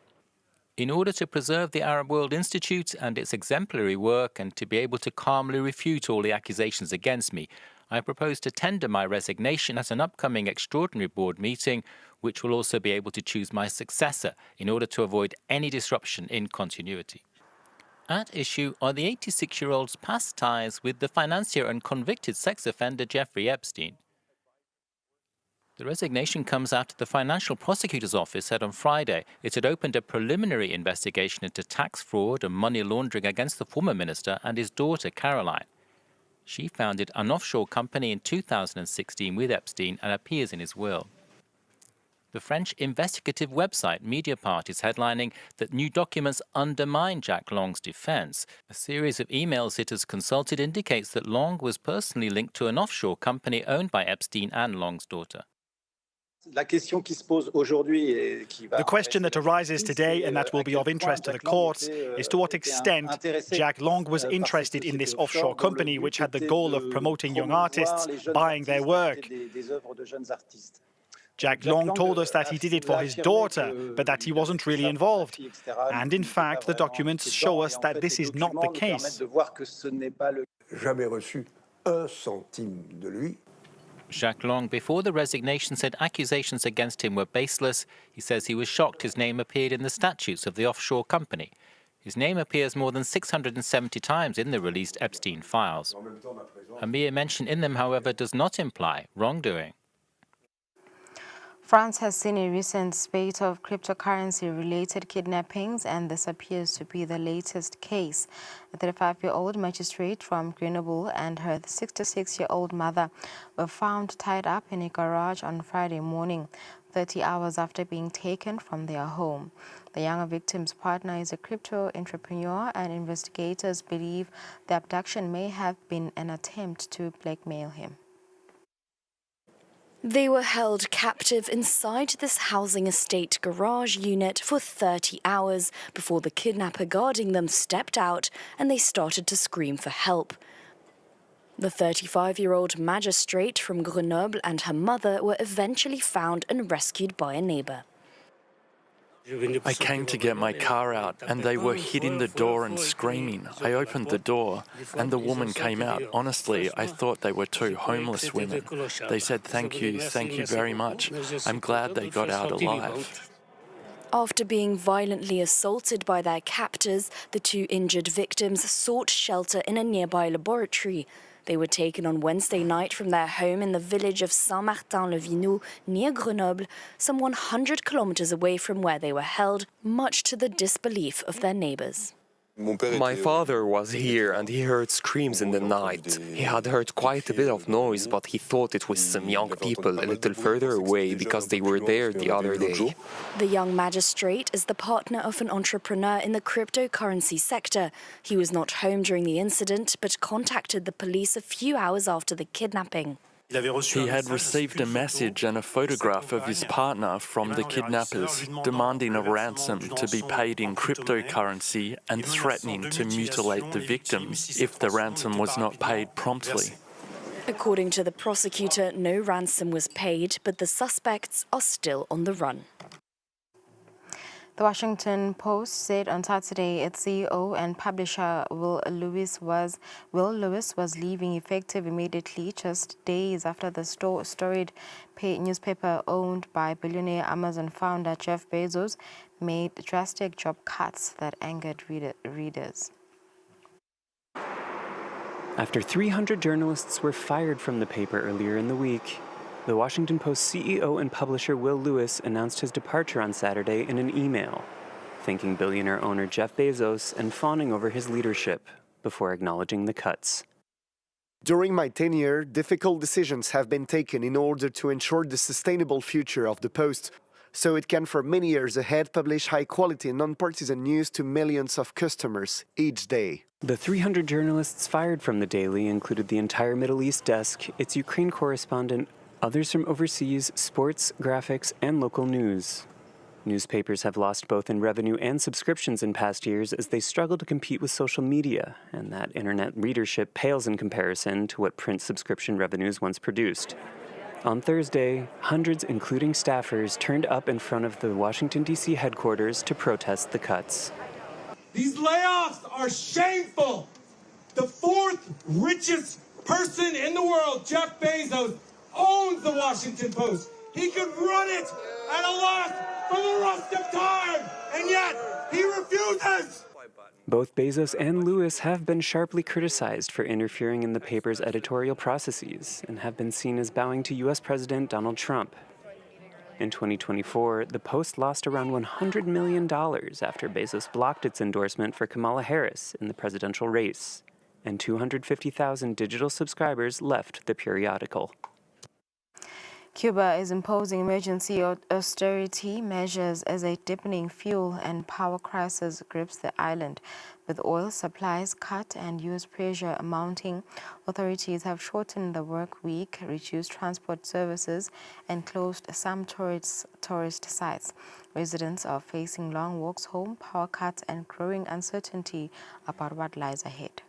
"In order to preserve the Arab World Institute and its exemplary work and to be able to calmly refute all the accusations against me, I propose to tender my resignation at an upcoming extraordinary board meeting, which will also be able to choose my successor in order to avoid any disruption in continuity." At issue are the 86-year-old's past ties with the financier and convicted sex offender Jeffrey Epstein. The resignation comes after the Financial Prosecutor's Office said on Friday it had opened a preliminary investigation into tax fraud and money laundering against the former minister and his daughter, Caroline. She founded an offshore company in 2016 with Epstein and appears in his will. The French investigative website Mediapart is headlining that new documents undermine Jack Lang's defense. A series of emails it has consulted indicates that Lang was personally linked to an offshore company owned by Epstein and Lang's daughter. The question that arises today and that will be of interest to the courts is to what extent Jack Lang was interested in this offshore company which had the goal of promoting young artists, buying their work. Jack Lang told us that he did it for his daughter, but that he wasn't really involved. And in fact, the documents show us that this is not the case. Jacques Lang, before the resignation, said accusations against him were baseless. He says he was shocked his name appeared in the statutes of the offshore company. His name appears more than 670 times in the released Epstein files. A mere mention in them, however, does not imply wrongdoing. France has seen a recent spate of cryptocurrency-related kidnappings, and this appears to be the latest case. A 35-year-old magistrate from Grenoble and her 66-year-old mother were found tied up in a garage on Friday morning, 30 hours after being taken from their home. The younger victim's partner is a crypto entrepreneur, and investigators believe the abduction may have been an attempt to blackmail him. They were held captive inside this housing estate garage unit for 30 hours before the kidnapper guarding them stepped out and they started to scream for help. The 35-year-old magistrate from Grenoble and her mother were eventually found and rescued by a neighbor. I came to get my car out and they were hitting the door and screaming. I opened the door and the woman came out. Honestly, I thought they were two homeless women. They said, thank you very much. I'm glad they got out alive. After being violently assaulted by their captors, the two injured victims sought shelter in a nearby laboratory. They were taken on Wednesday night from their home in the village of Saint-Martin-le-Vineux, near Grenoble, some 100 kilometers away from where they were held, much to the disbelief of their neighbors. My father was here and he heard screams in the night. He had heard quite a bit of noise, but he thought it was some young people a little further away because they were there the other day. The young magistrate is the partner of an entrepreneur in the cryptocurrency sector. He was not home during the incident, but contacted the police a few hours after the kidnapping. He had received a message and a photograph of his partner from the kidnappers, demanding a ransom to be paid in cryptocurrency and threatening to mutilate the victims if the ransom was not paid promptly. According to the prosecutor, no ransom was paid, but the suspects are still on the run. The Washington Post said on Saturday its CEO and publisher Will Lewis was leaving effective immediately, just days after the storied newspaper owned by billionaire Amazon founder Jeff Bezos made drastic job cuts that angered readers. After 300 journalists were fired from the paper earlier in the week, the Washington Post CEO and publisher Will Lewis announced his departure on Saturday in an email, thanking billionaire owner Jeff Bezos and fawning over his leadership before acknowledging the cuts. During my tenure, difficult decisions have been taken in order to ensure the sustainable future of the Post, so it can for many years ahead publish high-quality, non-partisan news to millions of customers each day. The 300 journalists fired from the Daily included the entire Middle East desk, its Ukraine correspondent, others from overseas, sports, graphics, and local news. Newspapers have lost both in revenue and subscriptions in past years as they struggle to compete with social media, and that internet readership pales in comparison to what print subscription revenues once produced. On Thursday, hundreds, including staffers, turned up in front of the Washington, D.C. headquarters to protest the cuts. These layoffs are shameful. The fourth richest person in the world, Jeff Bezos, owns the Washington Post. He could run it at a loss for the rest of time, and yet he refuses. Both Bezos and Lewis have been sharply criticized for interfering in the paper's editorial processes and have been seen as bowing to U.S. President Donald Trump. In 2024, the Post lost around $100 million after Bezos blocked its endorsement for Kamala Harris in the presidential race, and 250,000 digital subscribers left the periodical. Cuba is imposing emergency austerity measures as a deepening fuel and power crisis grips the island. With oil supplies cut and U.S. pressure mounting, authorities have shortened the work week, reduced transport services, and closed some tourist sites. Residents are facing long walks home, power cuts, and growing uncertainty about what lies ahead.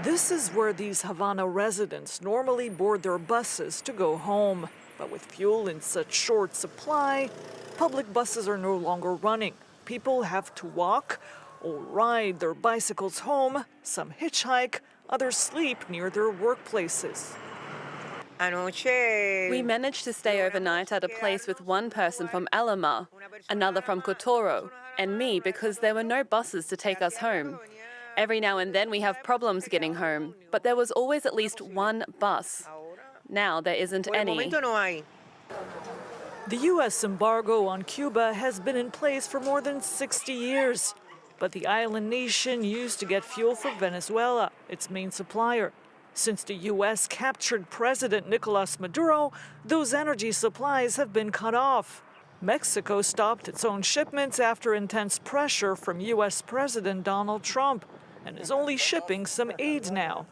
This is where these Havana residents normally board their buses to go home. But with fuel in such short supply, public buses are no longer running. People have to walk or ride their bicycles home, some hitchhike, others sleep near their workplaces. We managed to stay overnight at a place with one person from Alama, another from Kotoro, and me because there were no buses to take us home. Every now and then we have problems getting home, but there was always at least one bus. Now there isn't any. The U.S. embargo on Cuba has been in place for more than 60 years. But the island nation used to get fuel from Venezuela, its main supplier. Since the U.S. captured President Nicolas Maduro, those energy supplies have been cut off. Mexico stopped its own shipments after intense pressure from U.S. President Donald Trump and is only shipping some aid now.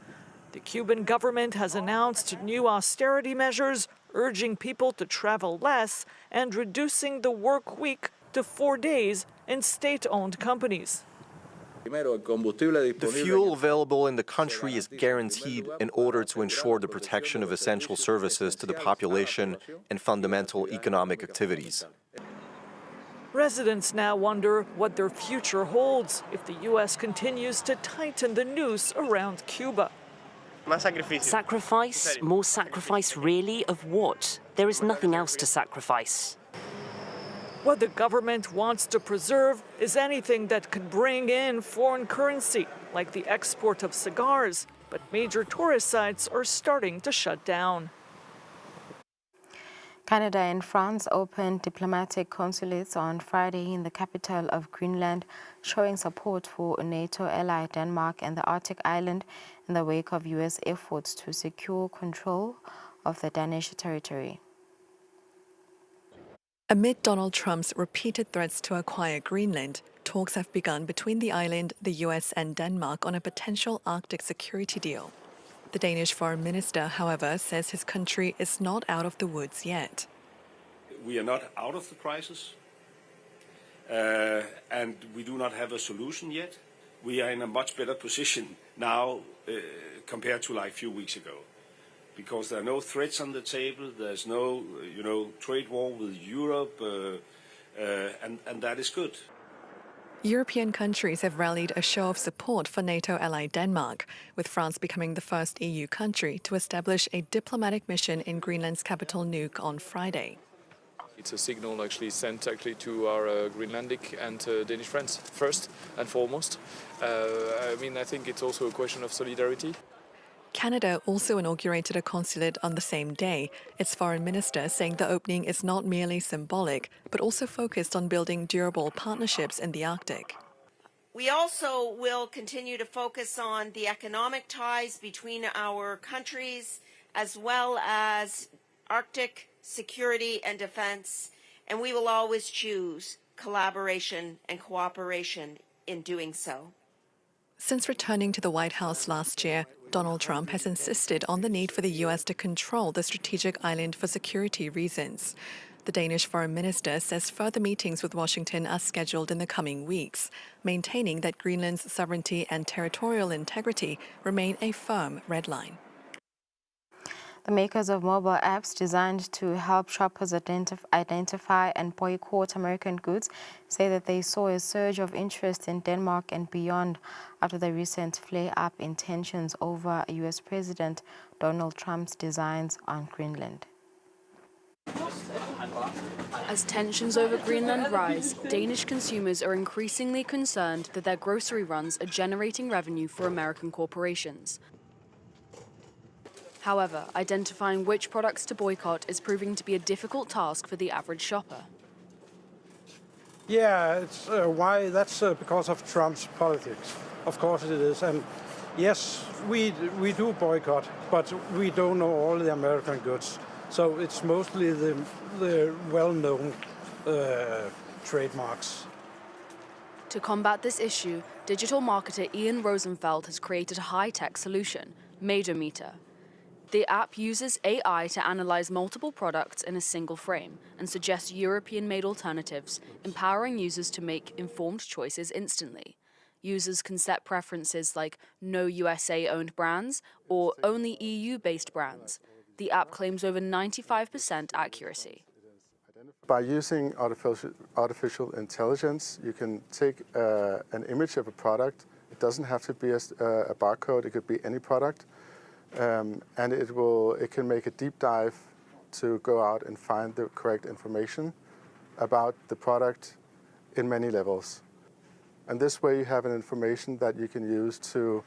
The Cuban government has announced new austerity measures, urging people to travel less and reducing the work week to 4 days in state-owned companies. The fuel available in the country is guaranteed in order to ensure the protection of essential services to the population and fundamental economic activities. Residents now wonder what their future holds if the U.S. continues to tighten the noose around Cuba. Sacrifice? More sacrifice, really? Of what? There is nothing else to sacrifice. What the government wants to preserve is anything that could bring in foreign currency, like the export of cigars, but major tourist sites are starting to shut down. Canada and France opened diplomatic consulates on Friday in the capital of Greenland, showing support for NATO ally Denmark and the Arctic island in the wake of U.S. efforts to secure control of the Danish territory. Amid Donald Trump's repeated threats to acquire Greenland, talks have begun between the island, the US and Denmark on a potential Arctic security deal. The Danish foreign minister, however, says his country is not out of the woods yet. We are not out of the crisis, and we do not have a solution yet. We are in a much better position now compared to like a few weeks ago, because there are no threats on the table. There's no, trade war with Europe, and that is good. European countries have rallied a show of support for NATO ally Denmark, with France becoming the first EU country to establish a diplomatic mission in Greenland's capital Nuuk on Friday. It's a signal sent to our Greenlandic and Danish friends first and foremost. I think it's also a question of solidarity. Canada also inaugurated a consulate on the same day, its foreign minister saying the opening is not merely symbolic, but also focused on building durable partnerships in the Arctic. We also will continue to focus on the economic ties between our countries, as well as Arctic security and defense, and we will always choose collaboration and cooperation in doing so. Since returning to the White House last year, Donald Trump has insisted on the need for the U.S. to control the strategic island for security reasons. The Danish foreign minister says further meetings with Washington are scheduled in the coming weeks, maintaining that Greenland's sovereignty and territorial integrity remain a firm red line. The makers of mobile apps designed to help shoppers identify and boycott American goods say that they saw a surge of interest in Denmark and beyond after the recent flare-up in tensions over U.S. President Donald Trump's designs on Greenland. As tensions over Greenland rise, Danish consumers are increasingly concerned that their grocery runs are generating revenue for American corporations. However, identifying which products to boycott is proving to be a difficult task for the average shopper. Yeah, it's why that's because of Trump's politics. Of course it is. And yes, we do boycott, but we don't know all the American goods. So it's mostly the well-known trademarks. To combat this issue, digital marketer Ian Rosenfeld has created a high-tech solution, Maidometer. The app uses AI to analyze multiple products in a single frame and suggests European-made alternatives, empowering users to make informed choices instantly. Users can set preferences like no USA-owned brands or only EU-based brands. The app claims over 95% accuracy. By using artificial intelligence, you can take an image of a product. It doesn't have to be a barcode, it could be any product. And it can make a deep dive to go out and find the correct information about the product in many levels. And this way you have an information that you can use to,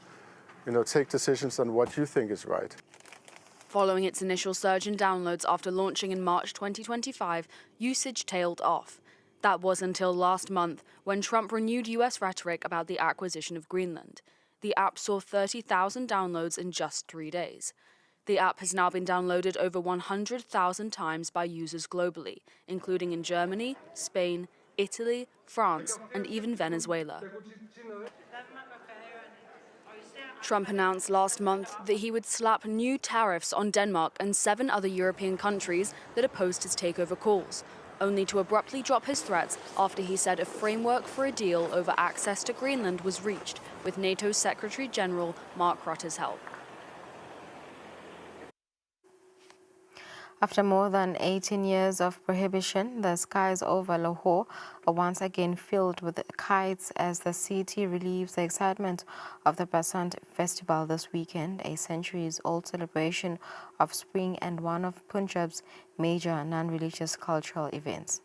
take decisions on what you think is right. Following its initial surge in downloads after launching in March 2025, usage tailed off. That was until last month, when Trump renewed US rhetoric about the acquisition of Greenland. The app saw 30,000 downloads in just 3 days. The app has now been downloaded over 100,000 times by users globally, including in Germany, Spain, Italy, France, and even Venezuela. Trump announced last month that he would slap new tariffs on Denmark and 7 other European countries that opposed his takeover calls, only to abruptly drop his threats after he said a framework for a deal over access to Greenland was reached with NATO's Secretary-General Mark Rutte's help. After more than 18 years of prohibition, the skies over Lahore are once again filled with kites as the city relieves the excitement of the Basant Festival this weekend, a centuries-old celebration of spring and one of Punjab's major non-religious cultural events.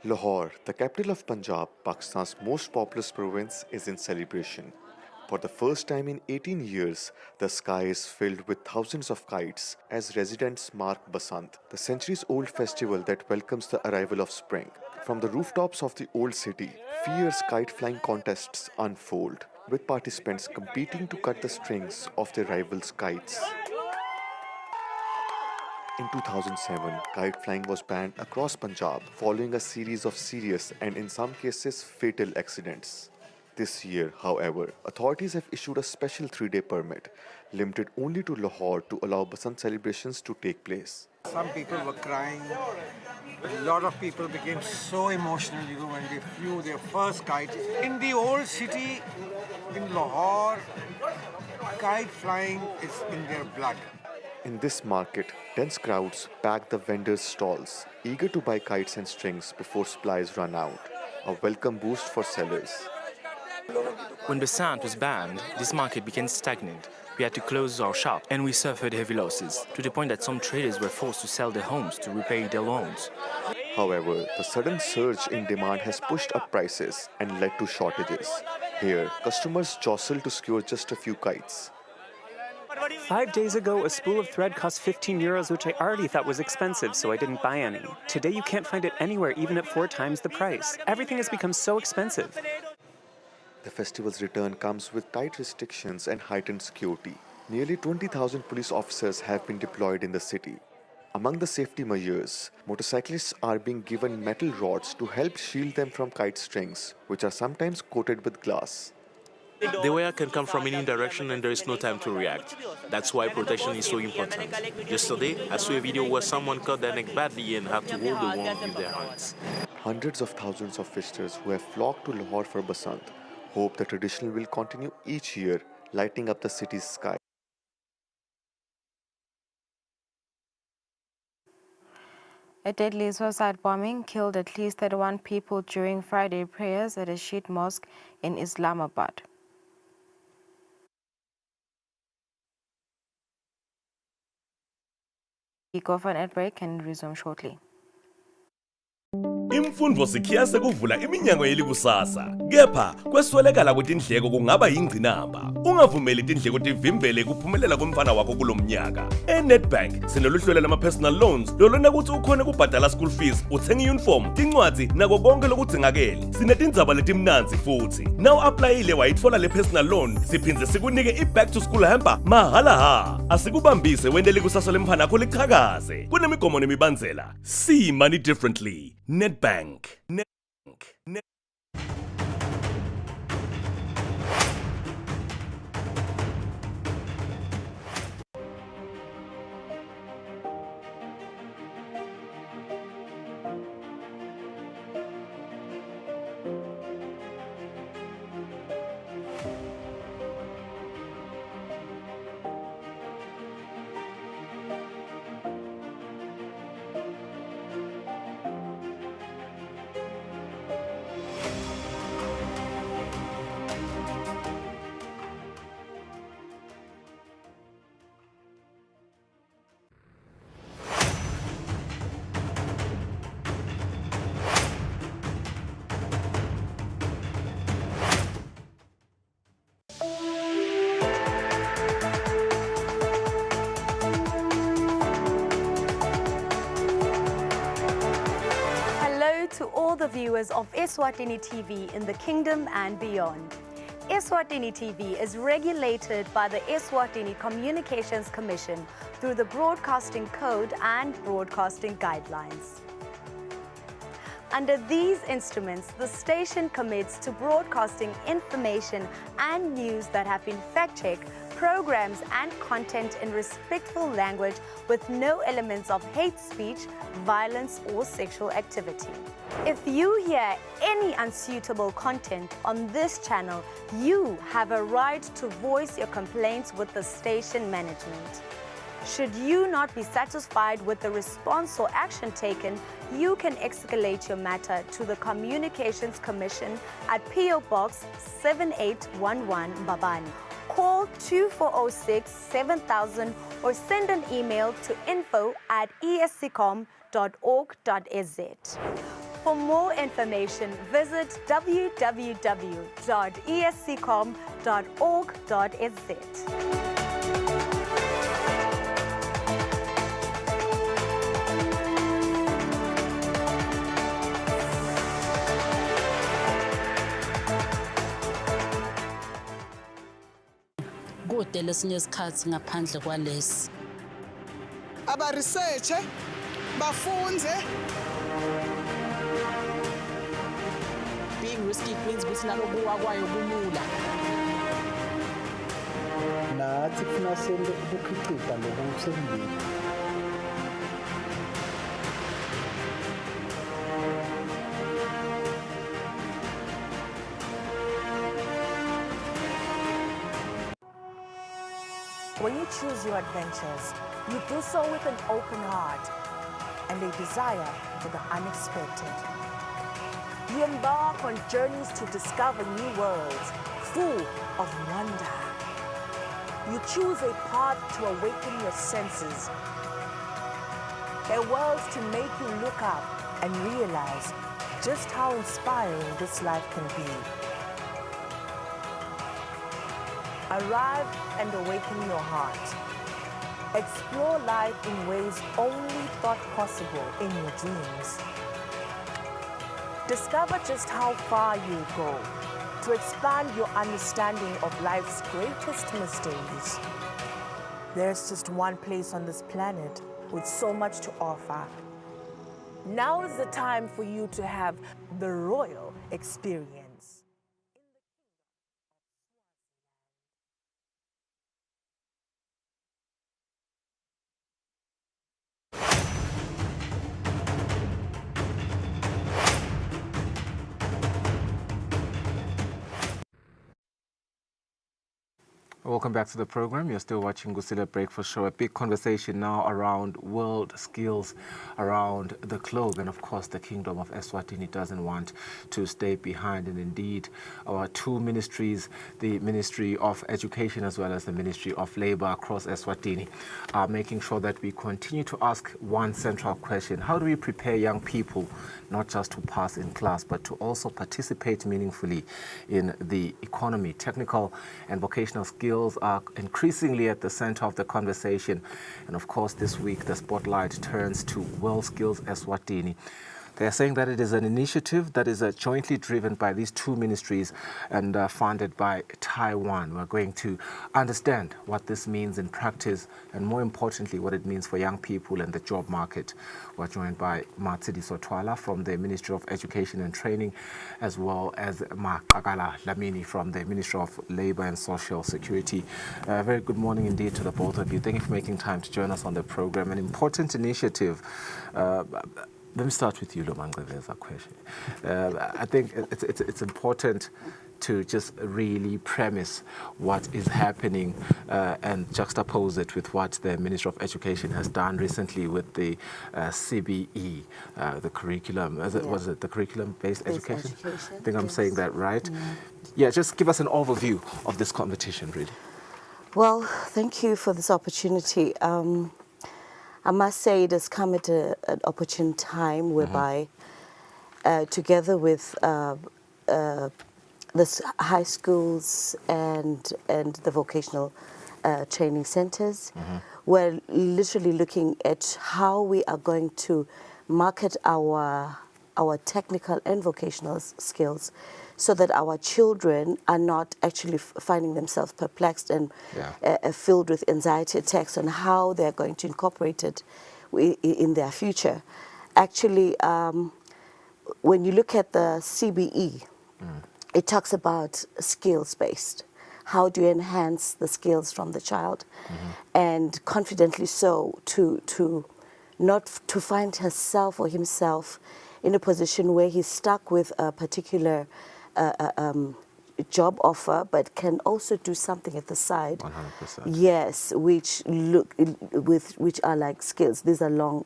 Lahore, the capital of Punjab, Pakistan's most populous province, is in celebration. For the first time in 18 years, the sky is filled with thousands of kites as residents mark Basant, the centuries-old festival that welcomes the arrival of spring. From the rooftops of the old city, fierce kite-flying contests unfold, with participants competing to cut the strings of their rivals' kites. In 2007, kite flying was banned across Punjab following a series of serious and in some cases fatal accidents. This year, however, authorities have issued a special 3-day permit, limited only to Lahore to allow Basant celebrations to take place. Some people were crying. A lot of people became so emotional, when they flew their first kite. In the old city, in Lahore, kite flying is in their blood. In this market, dense crowds pack the vendors' stalls, eager to buy kites and strings before supplies run out, a welcome boost for sellers. When Basant was banned, this market became stagnant. We had to close our shop and we suffered heavy losses, to the point that some traders were forced to sell their homes to repay their loans. However, the sudden surge in demand has pushed up prices and led to shortages. Here, customers jostle to secure just a few kites. 5 days ago, a spool of thread cost 15 euros, which I already thought was expensive, so I didn't buy any. Today, you can't find it anywhere, even at 4 times the price. Everything has become so expensive. The festival's return comes with tight restrictions and heightened security. Nearly 20,000 police officers have been deployed in the city. Among the safety measures, motorcyclists are being given metal rods to help shield them from kite strings, which are sometimes coated with glass. The wire can come from any direction and there is no time to react. That's why protection is so important. Yesterday, I saw a video where someone cut their neck badly and had to hold the wound with their hands. Hundreds of thousands of visitors who have flocked to Lahore for Basant hope the tradition will continue each year, lighting up the city's sky. A deadly suicide bombing killed at least 31 people during Friday prayers at a Shiite mosque in Islamabad. We go for an ad break and resume shortly. Imfundo sikhiya sekuvula iminyango yelikusasa, kepha kweswelekala kwetindleko kungaba yingcinamba. Ungavumeli indleko tivimbele kuphumelela komfana wakho kulomnyaka. eNedbank sinoluhlelo lama-personal loans lolona ukuthi ukhone kubhadala school fees, uthenga uniform, tincwadzi nako konke lokudzingakele. Sinetindzaba letimnanzi futhi. Now applyile wayitfola le personal loan, siphindze sikunike i-back to school hamper mahala ha. Asikubambise wende likusasa lemfana akho liqhakaze. Kunemigomo nemibandzela. See money differently. Nedbank. To all the viewers of Eswatini TV in the kingdom and beyond. Eswatini TV is regulated by the Eswatini Communications Commission through the Broadcasting Code and Broadcasting Guidelines. Under these instruments, the station commits to broadcasting information and news that have been fact-checked, programs and content in respectful language with no elements of hate speech, violence or sexual activity. If you hear any unsuitable content on this channel, you have a right to voice your complaints with the station management. Should you not be satisfied with the response or action taken, you can escalate your matter to the Communications Commission at PO Box 7811 Babani. Call 2406 7000 or send an email to info@esccom.org.sz. For more information, visit www.esccom.org.za. Kude lesinye isikhathi ngaphandle kwalesi. Aba research bafunze. Being risky kwenza ukuthi nalokuwa kwayo kulula. Nathi kufuna sente ukukhiqiza lokusembili. When you choose your adventures, you do so with an open heart and a desire for the unexpected. You embark on journeys to discover new worlds full of wonder. You choose a path to awaken your senses, a world to make you look up and realize just how inspiring this life can be. Arrive and awaken your heart. Explore life in ways only thought possible in your dreams. Discover just how far you go to expand your understanding of life's greatest mysteries. There's just one place on this planet with so much to offer. Now is the time for you to have the royal experience. Welcome back to the program. You're still watching Kusile Breakfast Show. A big conversation now around world skills around the globe. And of course, the Kingdom of Eswatini doesn't want to stay behind. And indeed, our two ministries, the Ministry of Education as well as the Ministry of Labor across Eswatini, are making sure that we continue to ask one central question. How do we prepare young people not just to pass in class, but to also participate meaningfully in the economy? Technical and vocational skills are increasingly at the center of the conversation. And of course, this week, the spotlight turns to World Skills Eswatini. They are saying that it is an initiative that is jointly driven by these two ministries and funded by Taiwan. We're going to understand what this means in practice and, more importantly, what it means for young people and the job market. We're joined by Matsidi Sotwala from the Ministry of Education and Training, as well as Makakala Lamini from the Ministry of Labor and Social Security. Very good morning indeed to the both of you. Thank you for making time to join us on the program. An important initiative. Let me start with you, Lomangwe. There's a question. I think it's important to just really premise what is happening and juxtapose it with what the Ministry of Education has done recently with the CBE, the curriculum. Was it the curriculum-based education? I think I'm saying that right. Yeah, just give us an overview of this competition, really. Well, thank you for this opportunity. I must say it has come at an opportune time whereby, together with the high schools and the vocational training centers, we're literally looking at how we are going to market our technical and vocational skills so that our children are not actually finding themselves perplexed and filled with anxiety attacks on how they're going to incorporate it in their future. Actually, when you look at the CBE, it talks about skills-based. How do you enhance the skills from the child? And confidently so to not to find herself or himself in a position where he's stuck with a particular job offer, but can also do something at the side. 100%. Yes, which are like skills. These are long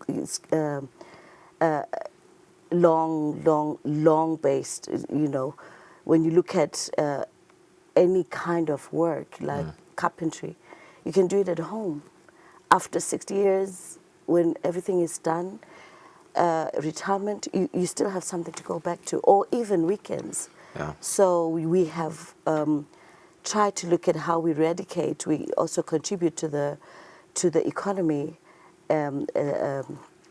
based. You know, when you look at any kind of work like carpentry, you can do it at home. After 60 years, when everything is done, retirement, you still have something to go back to, or even weekends. Yeah. So we have tried to look at how we eradicate. We also contribute to the economy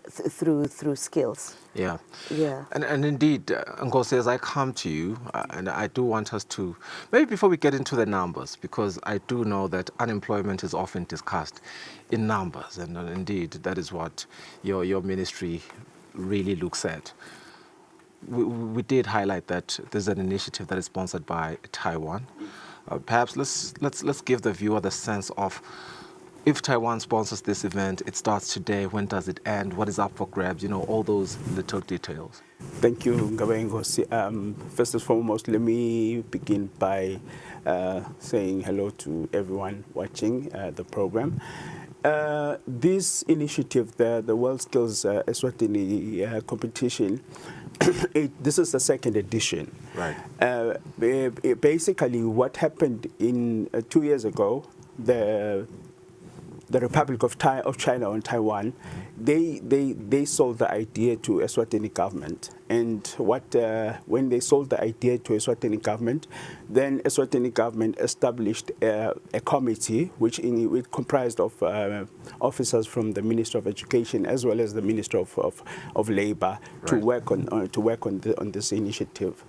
through skills. Yeah. Yeah. And indeed, Ngozi, as I come to you, and I do want us to, maybe before we get into the numbers, because I do know that unemployment is often discussed in numbers, and indeed that is what your ministry really looks at. We did highlight that there's an initiative that is sponsored by Taiwan. Perhaps let's give the viewer the sense of, if Taiwan sponsors this event, it starts today, when does it end, what is up for grabs, all those little details. Thank you, Ngozi. First and foremost, let me begin by saying hello to everyone watching the program. This initiative, the World Skills Eswatini competition, this is the second edition. Right. Basically, what happened in 2 years ago, the Republic of China and Taiwan, they sold the idea to Eswatini government. And when they sold the idea to Eswatini government, then Eswatini government established a committee which comprised of officers from the Ministry of Education as well as the Ministry of Labor, right, to work on this initiative.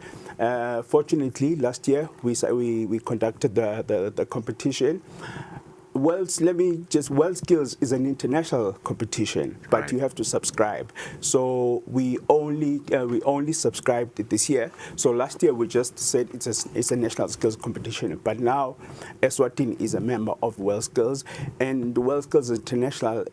Fortunately, last year we conducted the competition. World Skills is an international competition, but right, you have to subscribe. So we only subscribed this year. So last year we just said it's a national skills competition, but now Eswatini is a member of World Skills, and World Skills International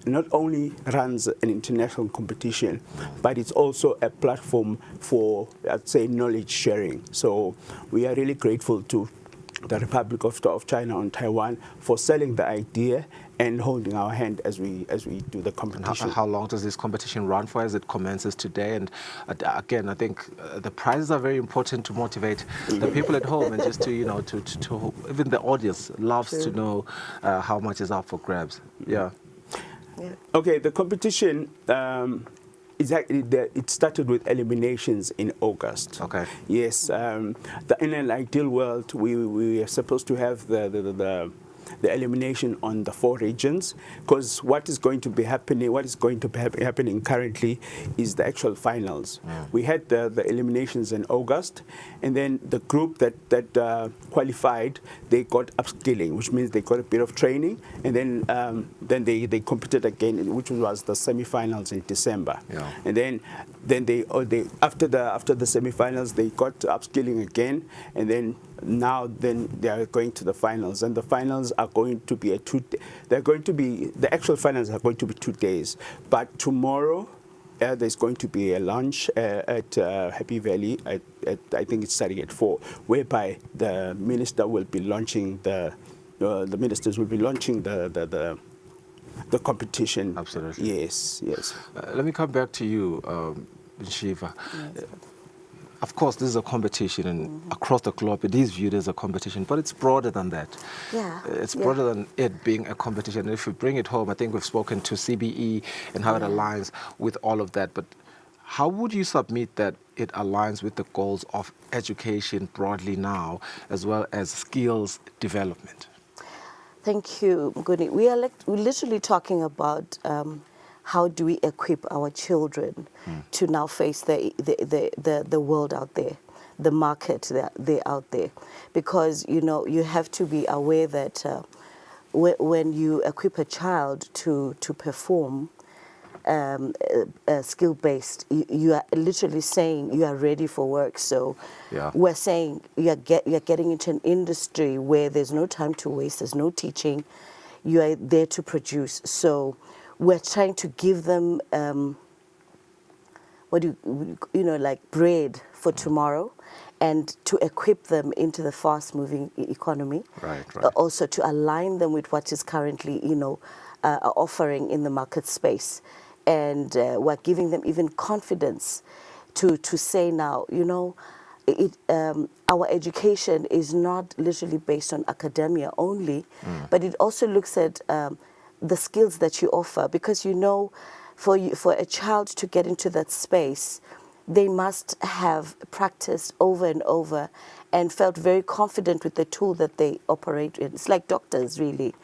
not only runs an international competition, but it's also a platform for, I'd say, knowledge sharing. So we are really grateful to the Republic of China and Taiwan for selling the idea and holding our hand as we do the competition. How long does this competition run for, as it commences today? And again, I think the prizes are very important to motivate the people at home, and just to even the audience loves to know how much is up for grabs. Yeah. Okay, the competition. It started with eliminations in August. Okay. Yes. In an ideal world, we are supposed to have the elimination on the 4 regions, because what is going to be happening currently is the actual finals. We had the eliminations in August, and then the group that qualified, they got upskilling, which means they got a bit of training, and then they competed again, which was the semi-finals in December. Yeah. And then they after the semi-finals, they got upskilling again, and then they are going to the finals, and the finals are going to be the actual finals are going to be 2 days. But tomorrow there's going to be a lunch at Happy Valley I think it's starting at 4, whereby the minister will be launching the ministers will be launching the competition. Absolutely. Yes. Let me come back to you, Shiva. Yes. Of course, this is a competition, and across the globe, it is viewed as a competition, but it's broader than that. Yeah. It's broader than it being a competition. And if we bring it home, I think we've spoken to CBE and how it aligns with all of that. But how would you submit that it aligns with the goals of education broadly now, as well as skills development? Thank you, Nguni. We're literally talking about how do we equip our children to now face the world out there, the market they're out there. Because, you have to be aware that when you equip a child to perform skill-based, you are literally saying you are ready for work. So we're saying you're getting into an industry where there's no time to waste, there's no teaching, you are there to produce. So we're trying to give them like bread for tomorrow, and to equip them into the fast-moving economy. Right. Also to align them with what is currently, offering in the market space. And we're giving them even confidence to say now, our education is not literally based on academia only, but it also looks at the skills that you offer. Because, for a child to get into that space, they must have practiced over and over and felt very confident with the tool that they operate in. It's like doctors, really.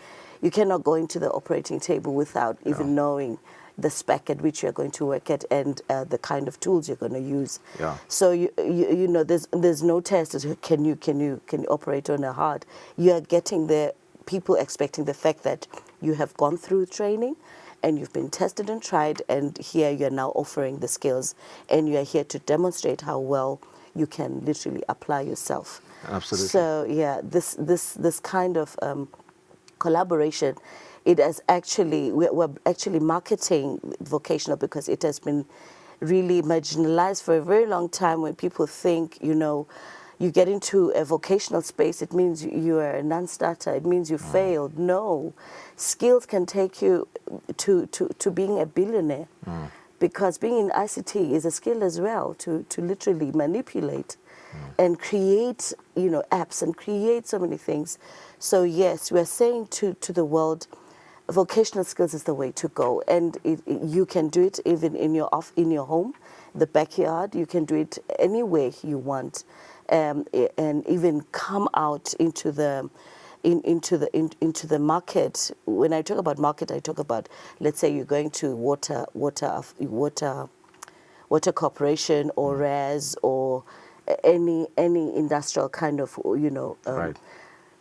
You cannot go into the operating table without even knowing the spec at which you're going to work at and the kind of tools you're going to use. Yeah. So you know, there's no test as can you operate on a heart. You are getting there. People expecting the fact that you have gone through training and you've been tested and tried, and here you're now offering the skills, and you're here to demonstrate how well you can literally apply yourself. Absolutely. So yeah, this kind of collaboration, it has actually, we're actually marketing vocational because it has been really marginalized for a very long time. When people think, you know, you get into a vocational space, it means you are a non-starter, it means you failed. No, skills can take you to being a billionaire, because being in ICT is a skill as well, to literally manipulate and create, you know, apps and create so many things. So yes, we're saying to the world, vocational skills is the way to go, and you can do it even in your home, the backyard. You can do it anywhere you want, and even come out into the market. When I talk about market, I talk about, let's say you're going to water corporation or RAS or any industrial kind of, you know. Right.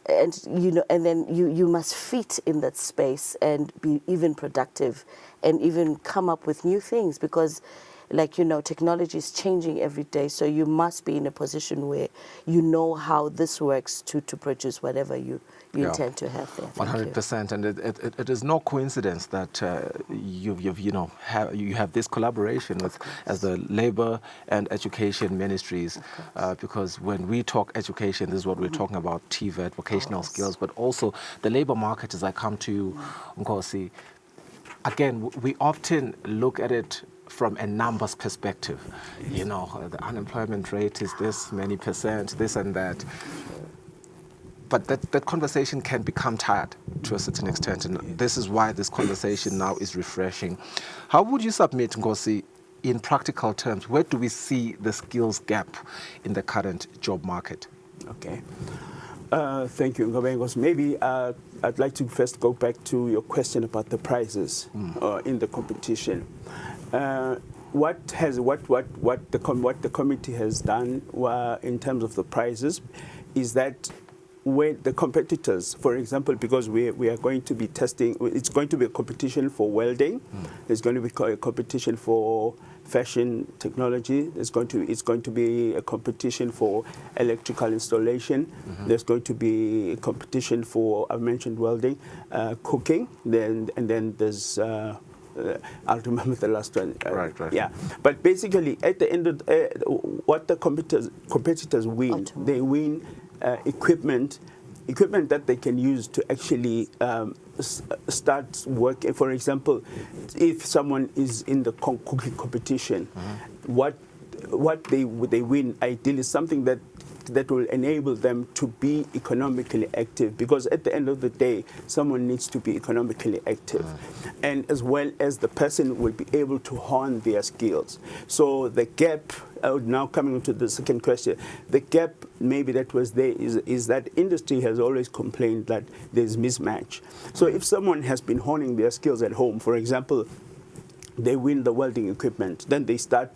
And you know, and then you must fit in that space and be even productive and even come up with new things, because, like, you know, technology is changing every day. So you must be in a position where you know how this works to produce whatever you intend to have there. 100%, and it is no coincidence that you have this collaboration with as the Labour and Education Ministries, because when we talk education, this is what we're talking about: TVET, vocational skills, but also the labour market. As I come to you, Nkosi, again, we often look at it from a numbers perspective. You know, the unemployment rate is this many percent, this and that. But that conversation can become tired to a certain extent, and this is why this conversation now is refreshing. How would you submit, Nkosi, in practical terms, where do we see the skills gap in the current job market? Okay. Thank you, Ngobengos. Maybe I'd like to first go back to your question about the prizes in the competition. What the committee has done in terms of the prizes is that when the competitors, for example, because we are going to be testing, it's going to be a competition for welding, there's going to be a competition for fashion technology, it's going to be a competition for electrical installation, there's going to be a competition for, I mentioned welding, cooking, and then there's I'll remember the last one. Right. Yeah, but basically, at the end of what the competitors win, they win equipment that they can use to actually start working. For example, if someone is in the cooking competition, what they win ideally is something that will enable them to be economically active, because at the end of the day, someone needs to be economically active, and as well as the person will be able to hone their skills. So the gap, now coming to the second question, the gap maybe that was there is that industry has always complained that there's mismatch. So if someone has been honing their skills at home, for example, they win the welding equipment, then they start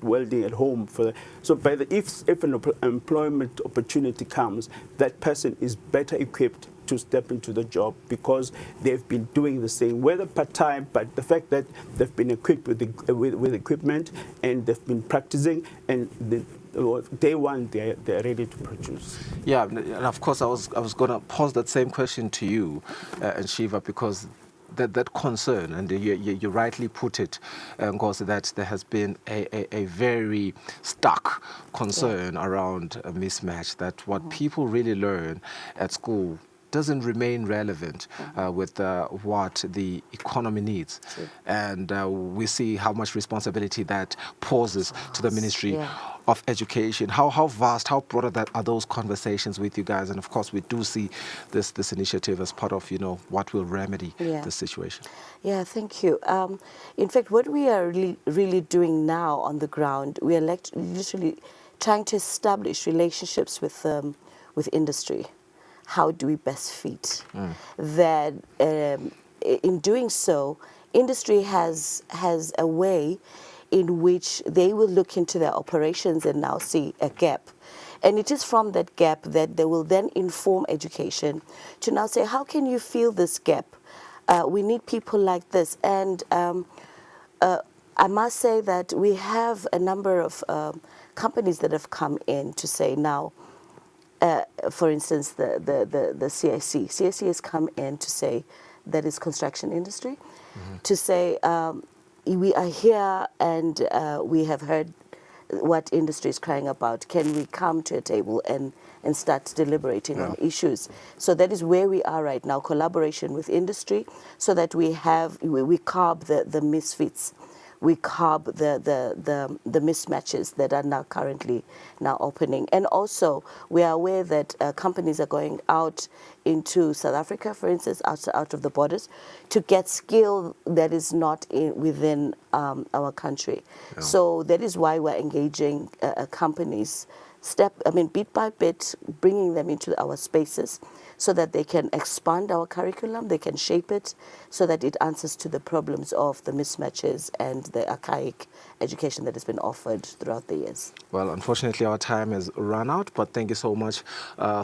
welding at home. If an employment opportunity comes, that person is better equipped to step into the job because they've been doing the same, whether part-time, but the fact that they've been equipped with equipment and they've been practicing, and day one they're ready to produce. Yeah, and of course I was going to pose that same question to you, and Shiva, because that concern, and you rightly put it, Nkosi, that there has been a very stark concern around a mismatch, that what people really learn at school doesn't remain relevant with what the economy needs. And we see how much responsibility that poses to the ministry of education. How vast, how broad are those conversations with you guys? And of course, we do see this initiative as part of, what will remedy the situation. Yeah, thank you. In fact, what we are really doing now on the ground, we are literally trying to establish relationships with industry. How do we best fit? That in doing so, industry has a way in which they will look into their operations and now see a gap. And it is from that gap that they will then inform education to now say, how can you fill this gap? We need people like this. And I must say that we have a number of companies that have come in to say now, for instance, the CIC. CIC has come in to say that is construction industry, to say we are here and we have heard what industry is crying about. Can we come to a table and start deliberating on issues? So that is where we are right now, collaboration with industry, so that we curb the misfits. We curb the mismatches that are now currently opening. And also, we are aware that companies are going out into South Africa, for instance, out of the borders, to get skill that is not within our country. Yeah. So that is why we're engaging companies, bit by bit, bringing them into our spaces, so that they can expand our curriculum, they can shape it so that it answers to the problems of the mismatches and the archaic education that has been offered throughout the years. Well, unfortunately, our time has run out, but thank you so much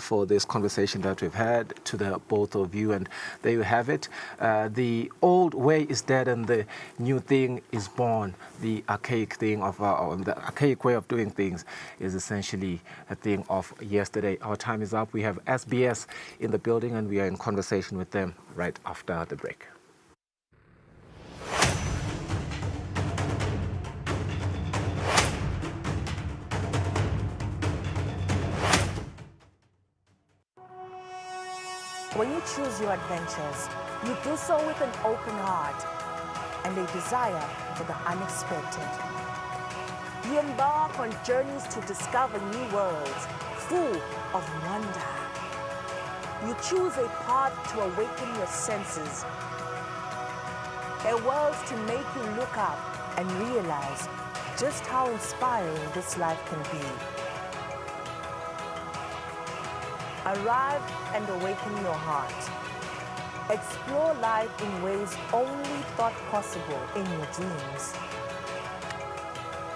for this conversation that we've had to the both of you. And there you have it. The old way is dead and the new thing is born. The archaic thing of the archaic way of doing things is essentially a thing of yesterday. Our time is up. We have SBS in the building and we are in conversation with them right after the break. When you choose your adventures, you do so with an open heart and a desire for the unexpected. You embark on journeys to discover new worlds full of wonder. You choose a path to awaken your senses, a world to make you look up and realize just how inspiring this life can be. Arrive and awaken your heart. Explore life in ways only thought possible in your dreams.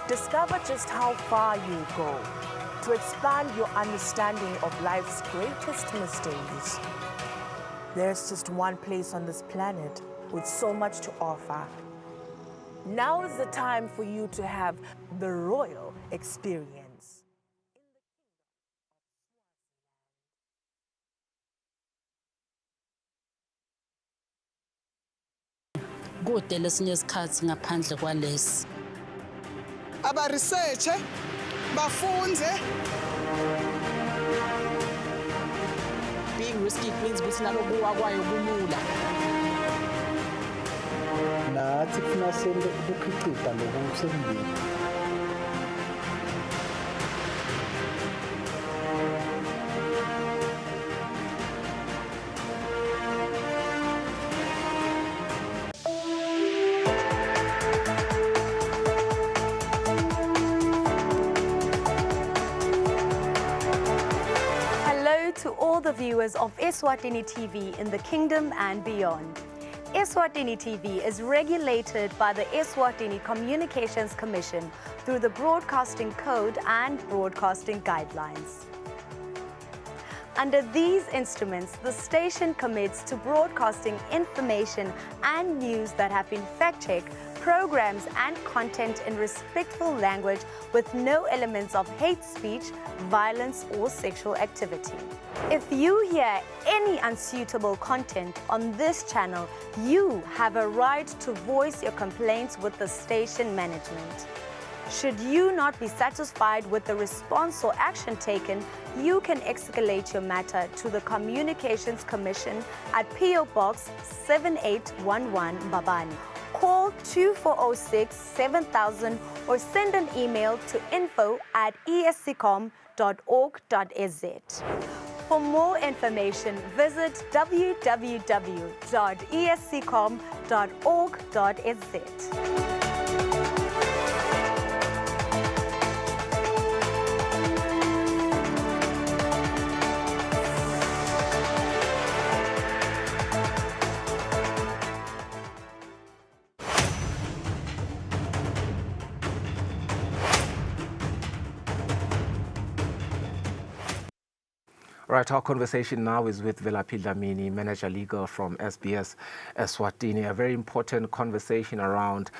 Discover just how far you go to expand your understanding of life's greatest mysteries. There's just one place on this planet with so much to offer. Now is the time for you to have the royal experience. Kude lesinye isikhathi ngaphandle kwalesi. Aba research bafunze. Being risky means ukuthi nalokuwa kwayo kulula. Nathi kufuna sente ukukhiqiza lokusemndeni. To all the viewers of Eswatini TV in the kingdom and beyond. Eswatini TV is regulated by the Eswatini Communications Commission through the Broadcasting Code and Broadcasting Guidelines. Under these instruments, the station commits to broadcasting information and news that have been fact-checked, programs and content in respectful language with no elements of hate speech, violence or sexual activity. If you hear any unsuitable content on this channel, you have a right to voice your complaints with the station management. Should you not be satisfied with the response or action taken, you can escalate your matter to the Communications Commission at PO Box 7811 Babani call 2406 7000 or send an email to info@escom.org.za. For more information, visit www.escom.org.za. Right, our conversation now is with Velaphi Dlamini, Manager Legal from SBS Eswatini. A very important conversation around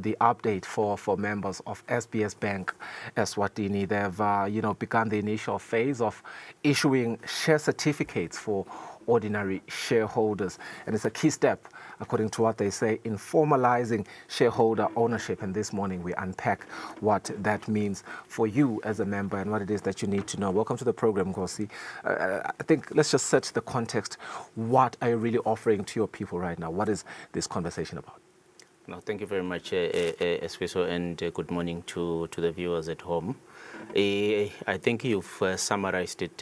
the update for members of SBS Bank Eswatini. They've begun the initial phase of issuing share certificates for ordinary shareholders, and it's a key step, according to what they say, in formalizing shareholder ownership. And this morning we unpack what that means for you as a member and what it is that you need to know. Welcome to the program, Nkosi. I think let's just set the context. What are you really offering to your people right now? What is this conversation about? No, thank you very much, Eswiso, and good morning to the viewers at home. I think you've summarized it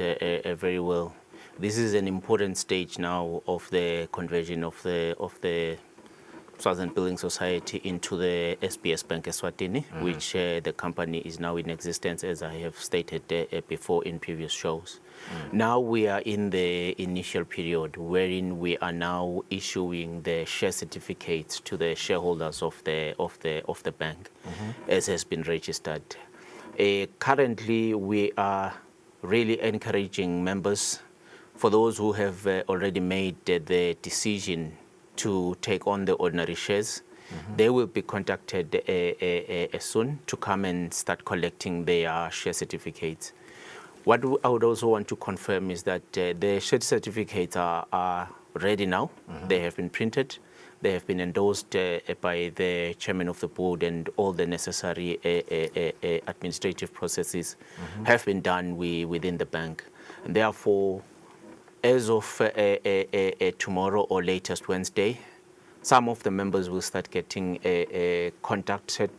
very well. This is an important stage now of the conversion of the Southern Building Society into the SBS Bank Eswatini, which the company is now in existence, as I have stated before in previous shows. Now we are in the initial period wherein we are now issuing the share certificates to the shareholders of the bank, as has been registered. Currently, we are really encouraging members. For those who have already made the decision to take on the ordinary shares, they will be contacted soon to come and start collecting their share certificates. What I would also want to confirm is that the share certificates are ready now. They have been printed. They have been endorsed by the chairman of the board, and all the necessary administrative processes have been done within the bank. And therefore, as of tomorrow or latest Wednesday, some of the members will start getting being contacted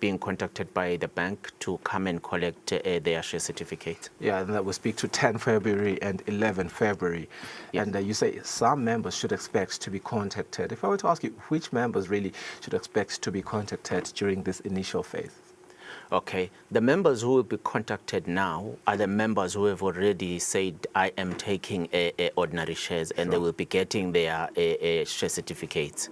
by the bank to come and collect their share certificate. Yeah, and that will speak to 10 February and 11 February. Yes. And you say some members should expect to be contacted. If I were to ask you, which members really should expect to be contacted during this initial phase? Okay, the members who will be contacted now are the members who have already said, I am taking ordinary shares, and they will be getting their share certificates.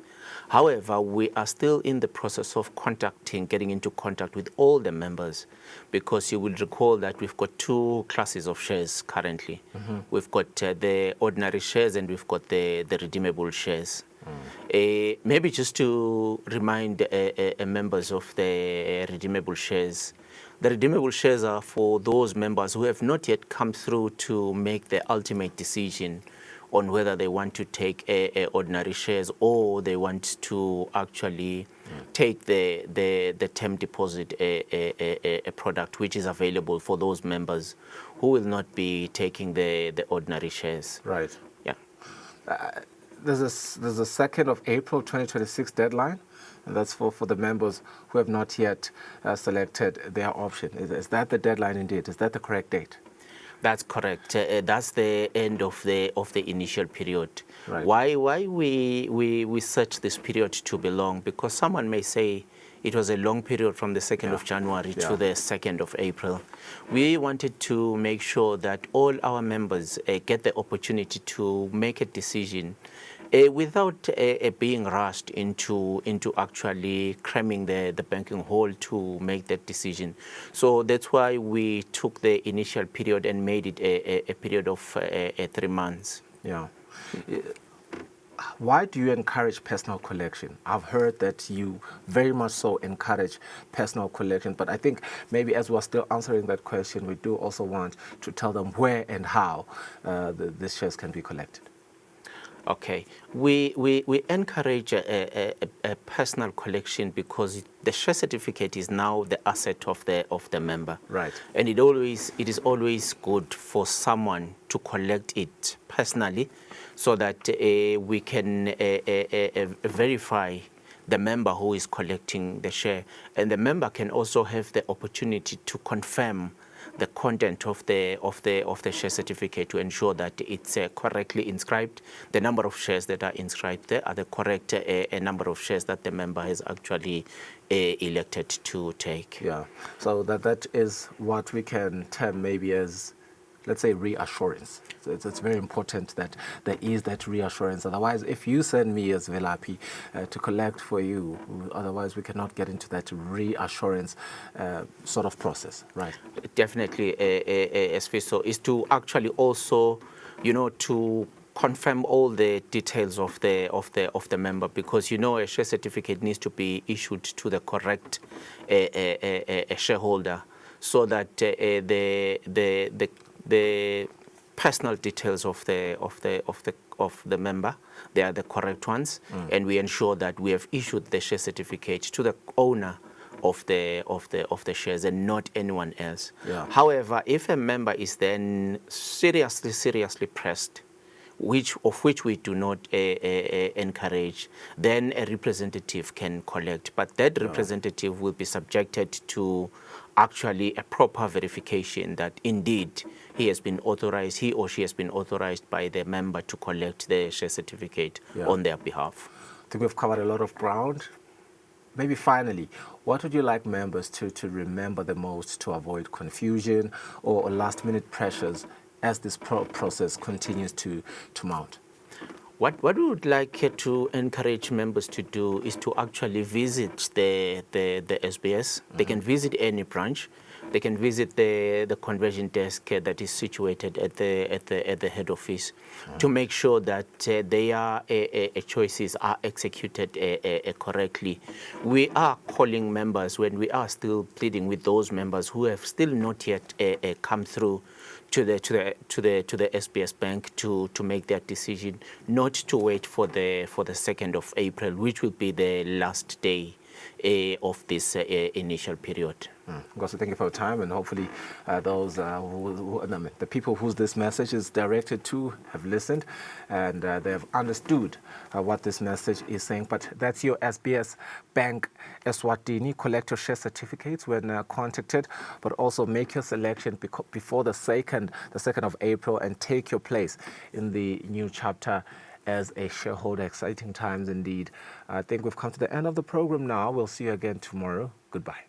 However, we are still in the process of getting into contact with all the members, because you will recall that we've got two classes of shares currently. We've got the ordinary shares and we've got the redeemable shares. Maybe just to remind members of the redeemable shares. The redeemable shares are for those members who have not yet come through to make the ultimate decision on whether they want to take ordinary shares or they want to actually take the term deposit a product which is available for those members who will not be taking the ordinary shares. Right. Yeah. There's a 2nd of April 2026 deadline, and that's for the members who have not yet selected their option. Is that the deadline indeed? Is that the correct date? That's correct. That's the end of the initial period. Right. Why we search this period to be long? Because someone may say it was a long period from the 2nd of January to the 2nd of April. We wanted to make sure that all our members get the opportunity to make a decision without being rushed into actually cramming the banking hall to make that decision. So that's why we took the initial period and made it a period of 3 months. Yeah. Why do you encourage personal collection? I've heard that you very much so encourage personal collection, but I think maybe as we're still answering that question, we do also want to tell them where and how the shares can be collected. Okay, we encourage a personal collection because the share certificate is now the asset of the member. Right. And it is always good for someone to collect it personally, so that we can verify the member who is collecting the share, and the member can also have the opportunity to confirm the content of the share certificate to ensure that it's correctly inscribed. The number of shares that are inscribed there are the correct number of shares that the member has actually elected to take. Yeah, so that is what we can term maybe as, let's say, reassurance. So it's very important that there is that reassurance. Otherwise, if you send me as Velapi to collect for you, otherwise we cannot get into that reassurance sort of process, right? Definitely, Esfiso, is to actually also, to confirm all the details of the member, because a share certificate needs to be issued to the correct shareholder, so that the personal details of the member, they are the correct ones, and we ensure that we have issued the share certificate to the owner of the shares and not anyone else. Yeah. However, if a member is then seriously pressed, which we do not encourage, then a representative can collect. But that representative will be subjected to actually a proper verification that indeed he or she has been authorized by the member to collect the share certificate on their behalf. I think we've covered a lot of ground. Maybe finally, what would you like members to remember the most to avoid confusion or last-minute pressures as this process continues to mount? What we would like to encourage members to do is to actually visit the SBS. They can visit any branch. They can visit the conversion desk that is situated at the head office to make sure that their choices are executed correctly. We are calling members when we are still pleading with those members who have still not yet come through to the SBS Bank to make their decision, not to wait for the 2nd of April, which will be the last day of this initial period. Ngosi, thank you for your time, and hopefully those the people whose this message is directed to have listened and they have understood what this message is saying. But that's your SBS Bank Eswatini. Collect your share certificates when contacted, but also make your selection before the 2nd of April and take your place in the new chapter as a shareholder. Exciting times indeed. I think we've come to the end of the program now. We'll see you again tomorrow. Goodbye.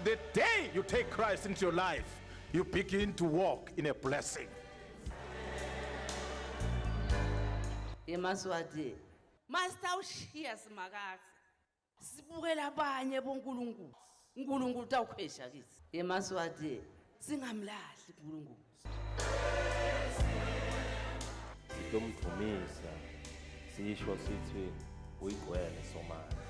The day you take Christ into your life, you begin to walk in a blessing. Emaswati master ushiya simakazi sibukela abanye bonkulunkulu uNkulunkulu tawukhwesha kithi emaswati singamlahli uNkulunkulu sitomdumisa sisho sithi uyigcwele somali